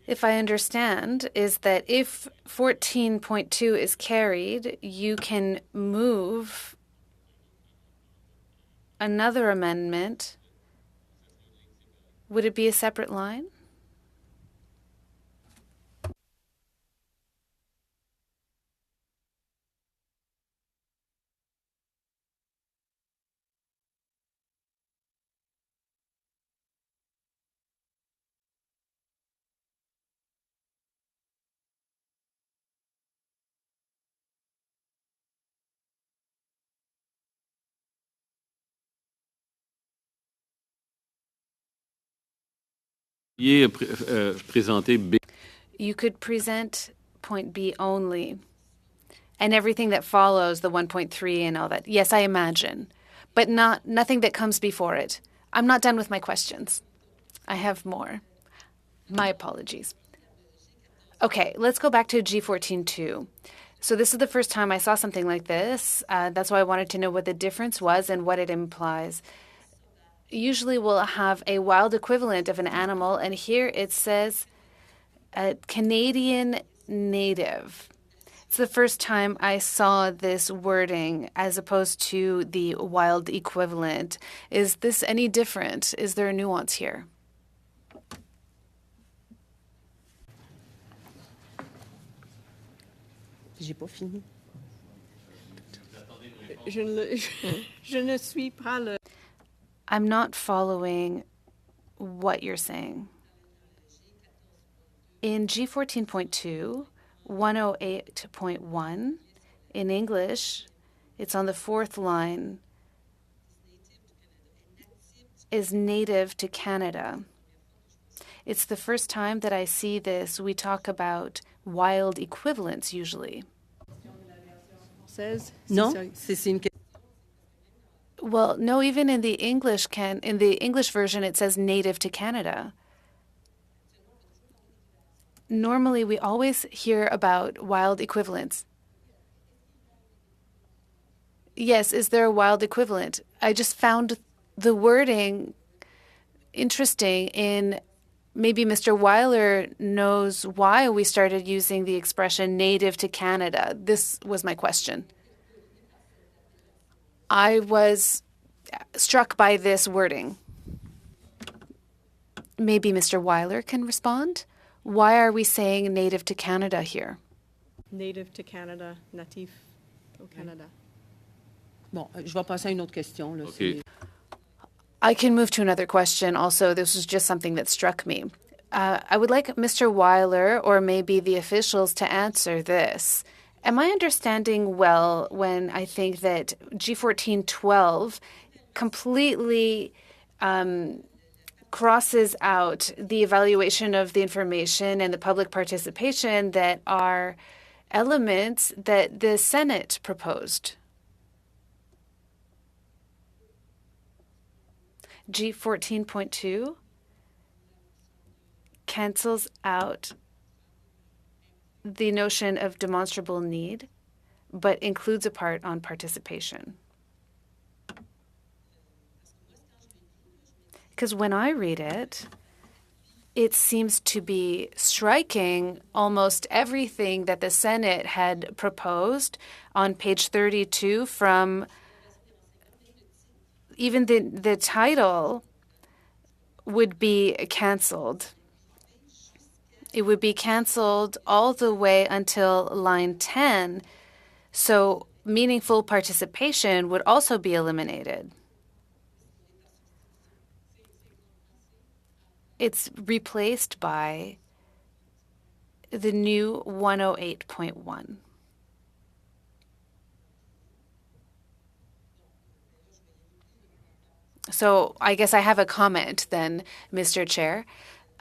If I understand, is that if 14.2 is carried, you can move another amendment. Would it be a separate line? You could present point B only, and everything that follows, the 1.3 and all that. Yes, I imagine, but nothing that comes before it. I'm not done with my questions. I have more. My apologies. Okay, let's go back to G14.2. So this is the first time I saw something like this. That's why I wanted to know what the difference was and what it implies. Usually we'll have a wild equivalent of an animal, and here it says Canadian native. It's the first time I saw this wording as opposed to the wild equivalent. Is this any different? Is there a nuance here? J'ai pas fini. Je ne suis pas le. I'm not following what you're saying. In G14.2, 108.1, in English, it's on the fourth line, is native to Canada. It's the first time that I see this. We talk about wild equivalents usually. No, Well, no, even in the English version, it says native to Canada. Normally, we always hear about wild equivalents. Yes, is there a wild equivalent? I just found the wording interesting in maybe Mr. Weiler knows why we started using the expression native to Canada. This was my question. I was struck by this wording. Maybe Mr. Weiler can respond. Why are we saying native to Canada here? Native to Canada, natif au Canada. Bon, je vais passer à une autre question. Là, Okay. I can move to another question also. This was just something that struck me. I would like Mr. Weiler or maybe the officials to answer this. Am I understanding well when I think that G1412 completely crosses out the evaluation of the information and the public participation that are elements that the Senate proposed? G14.2 cancels out the notion of demonstrable need, but includes a part on participation. Because when I read it, it seems to be striking almost everything that the Senate had proposed on page 32 from even the title would be canceled. It would be canceled all the way until line 10. So meaningful participation would also be eliminated. It's replaced by the new 108.1. So I guess I have a comment then, Mr. Chair,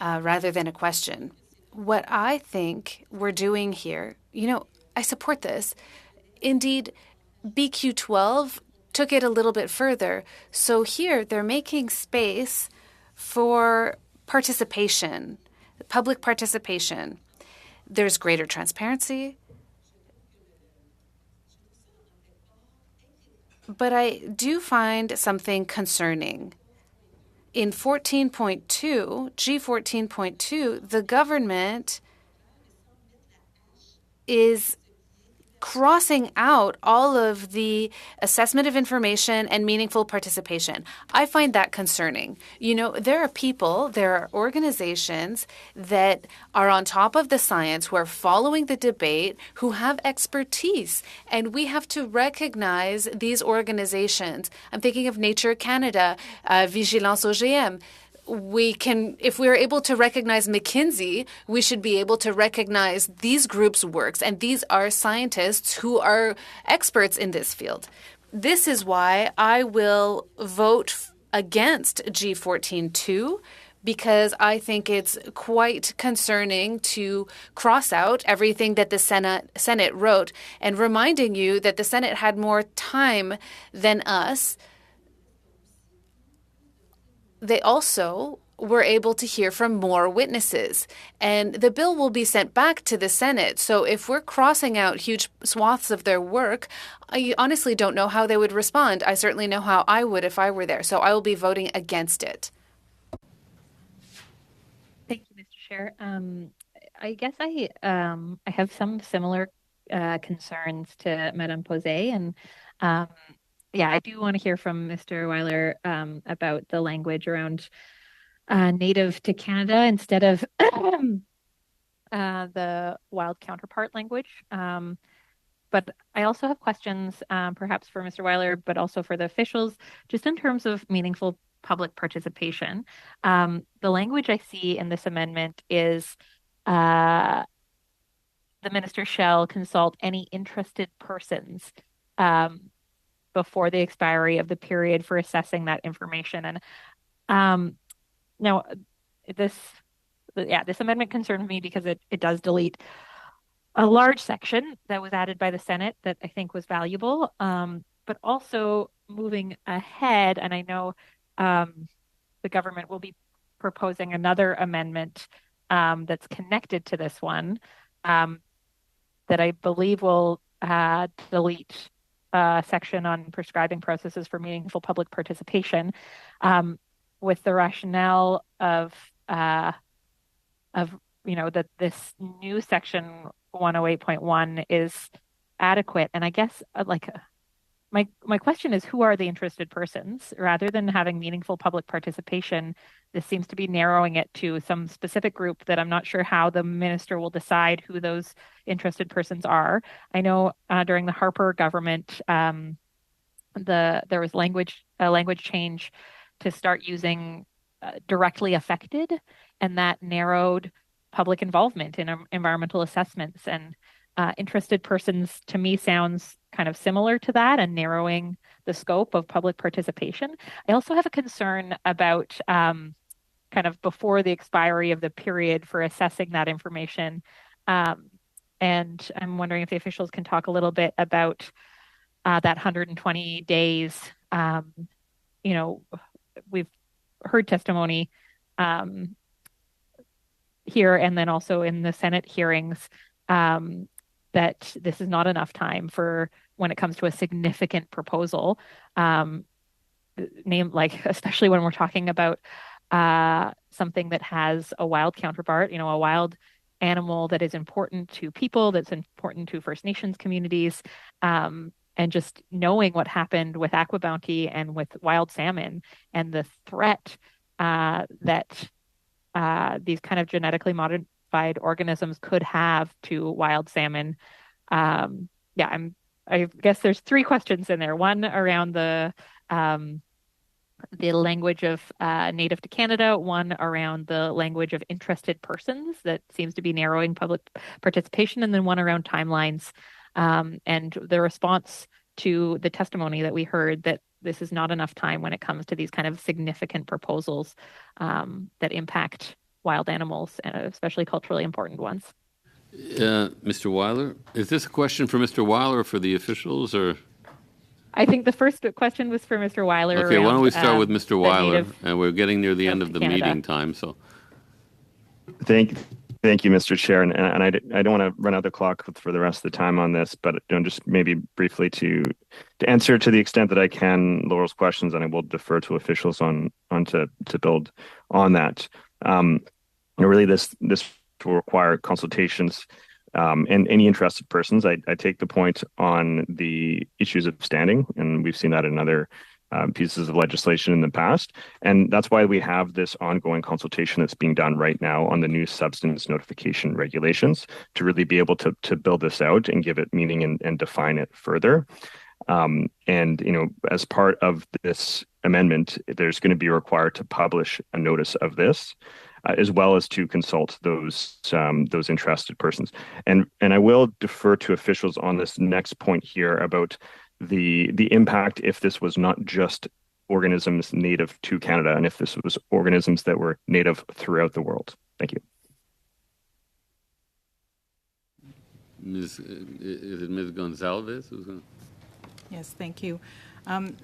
rather than a question. What I think we're doing here, I support this. Indeed, BQ12 took it a little bit further. So here they're making space for participation, public participation. There's greater transparency. But I do find something concerning. In 14.2, G14.2, the government is crossing out all of the assessment of information and meaningful participation. I find that concerning. There are people, there are organizations that are on top of the science, who are following the debate, who have expertise, and we have to recognize these organizations. I'm thinking of Nature Canada, Vigilance OGM. If we're able to recognize McKinsey, we should be able to recognize these groups' works, and these are scientists who are experts in this field. This is why I will vote against G14.2, because I think it's quite concerning to cross out everything that the Senate wrote, and reminding you that the Senate had more time than us. They also were able to hear from more witnesses, and the bill will be sent back to the Senate. So if we're crossing out huge swaths of their work, I honestly don't know how they would respond. I certainly know how I would if I were there. So I will be voting against it. Thank you, Mr. Chair. I guess I have some similar concerns to Madame Posey, and I do want to hear from Mr. Weiler about the language around native to Canada instead of the wild counterpart language. But I also have questions, perhaps for Mr. Weiler, but also for the officials, just in terms of meaningful public participation. The language I see in this amendment is the minister shall consult any interested persons before the expiry of the period for assessing that information. And now this amendment concerns me because it does delete a large section that was added by the Senate that I think was valuable, but also moving ahead, and I know the government will be proposing another amendment that's connected to this one that I believe will delete section on prescribing processes for meaningful public participation, with the rationale of that this new section 108.1 is adequate. And I guess my question is, who are the interested persons? Rather than having meaningful public participation, this seems to be narrowing it to some specific group that I'm not sure how the minister will decide who those interested persons are. I know during the Harper government, there was a language change to start using directly affected, and that narrowed public involvement in environmental assessments. And interested persons to me sounds kind of similar to that and narrowing the scope of public participation. I also have a concern about kind of before the expiry of the period for assessing that information. And I'm wondering if the officials can talk a little bit about that 120 days. We've heard testimony here and then also in the Senate hearings that this is not enough time for when it comes to a significant proposal, especially when we're talking about something that has a wild counterpart, a wild animal that is important to people, that's important to First Nations communities, and just knowing what happened with aqua bounty and with wild salmon and the threat that these kind of genetically modified organisms could have to wild salmon. I guess there's three questions in there. One around the language of native to Canada, one around the language of interested persons that seems to be narrowing public participation, and then one around timelines and the response to the testimony that we heard that this is not enough time when it comes to these kind of significant proposals that impact wild animals, especially culturally important ones. Mr. Weiler, is this a question for Mr. Weiler or for the officials, or? I think the first question was for Mr. Weiler. Okay, why don't we start with Mr. Weiler, and we're getting near the end of the Canada. meeting time, so. Thank you, Mr. Chair, and I don't want to run out the clock for the rest of the time on this, but just maybe briefly to answer to the extent that I can Laurel's questions, and I will defer to officials on to build on that. Really, this will require consultations and any interested persons. I take the point on the issues of standing, and we've seen that in other pieces of legislation in the past. And that's why we have this ongoing consultation that's being done right now on the new substance notification regulations to really be able to build this out and give it meaning and define it further. As part of this amendment, there's going to be required to publish a notice of this, as well as to consult those interested persons. And I will defer to officials on this next point here about the impact if this was not just organisms native to Canada and if this was organisms that were native throughout the world. Thank you. Is it Ms. Gonzalez who's going to? Yes, thank you.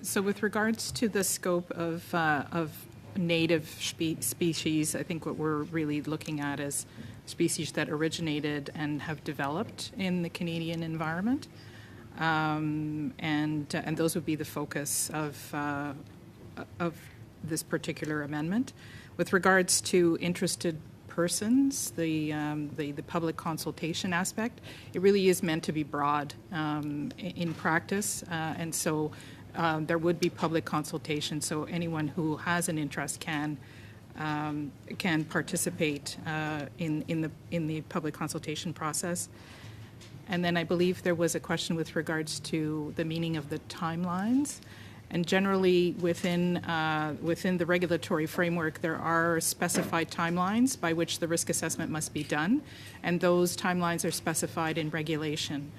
So with regards to the scope of native species, I think what we're really looking at is species that originated and have developed in the Canadian environment. And those would be the focus of this particular amendment. With regards to interested persons, the public consultation aspect, it really is meant to be broad in practice, and so there would be public consultation. So anyone who has an interest can participate in the public consultation process. And then I believe there was a question with regards to the meaning of the timelines. And generally within the regulatory framework, there are specified timelines by which the risk assessment must be done. And those timelines are specified in regulation.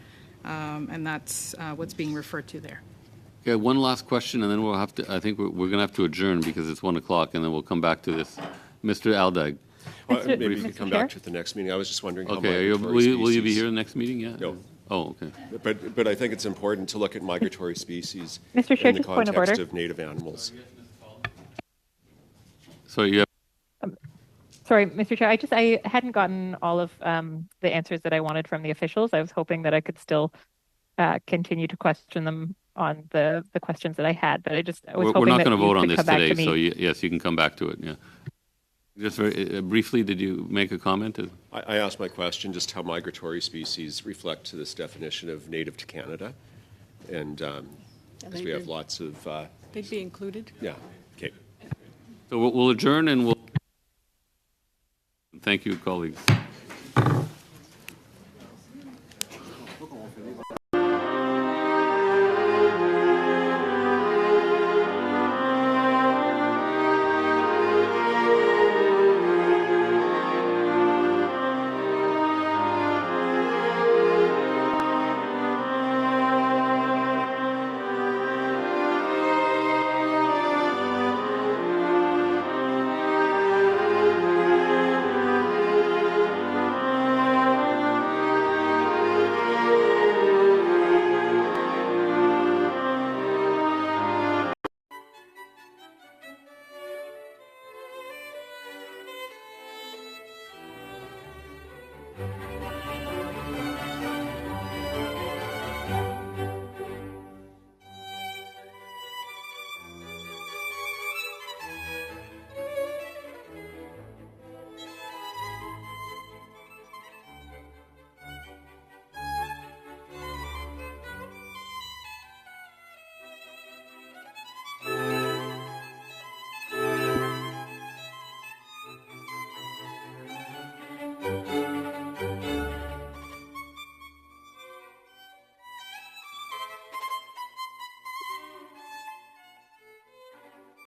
And that's what's being referred to there. Okay, one last question, and then we'll have to, I think we're going to have to adjourn because it's 1 o'clock, and then we'll come back to this. Mr. Aldag. Well, maybe we can come back to it the next meeting. I was just wondering how Okay, will you be here the next meeting? Yeah? No. Oh, okay. But I think it's important to look at migratory species Mr. Chair, in the just point of order. context of native animals. Sorry, you have... Sorry, Mr. Chair, I hadn't gotten all of the answers that I wanted from the officials. I was hoping that I could still continue to question them on the questions that I had, but I was We're hoping not that going to you vote on could this come back today, to me. so yes, you can come back to it. Yeah. Just very briefly, did you make a comment? I asked my question just how migratory species reflect to this definition of native to Canada, and because we have lots of. They'd be included. Yeah. Okay. So we'll adjourn and we'll. Thank you, colleagues.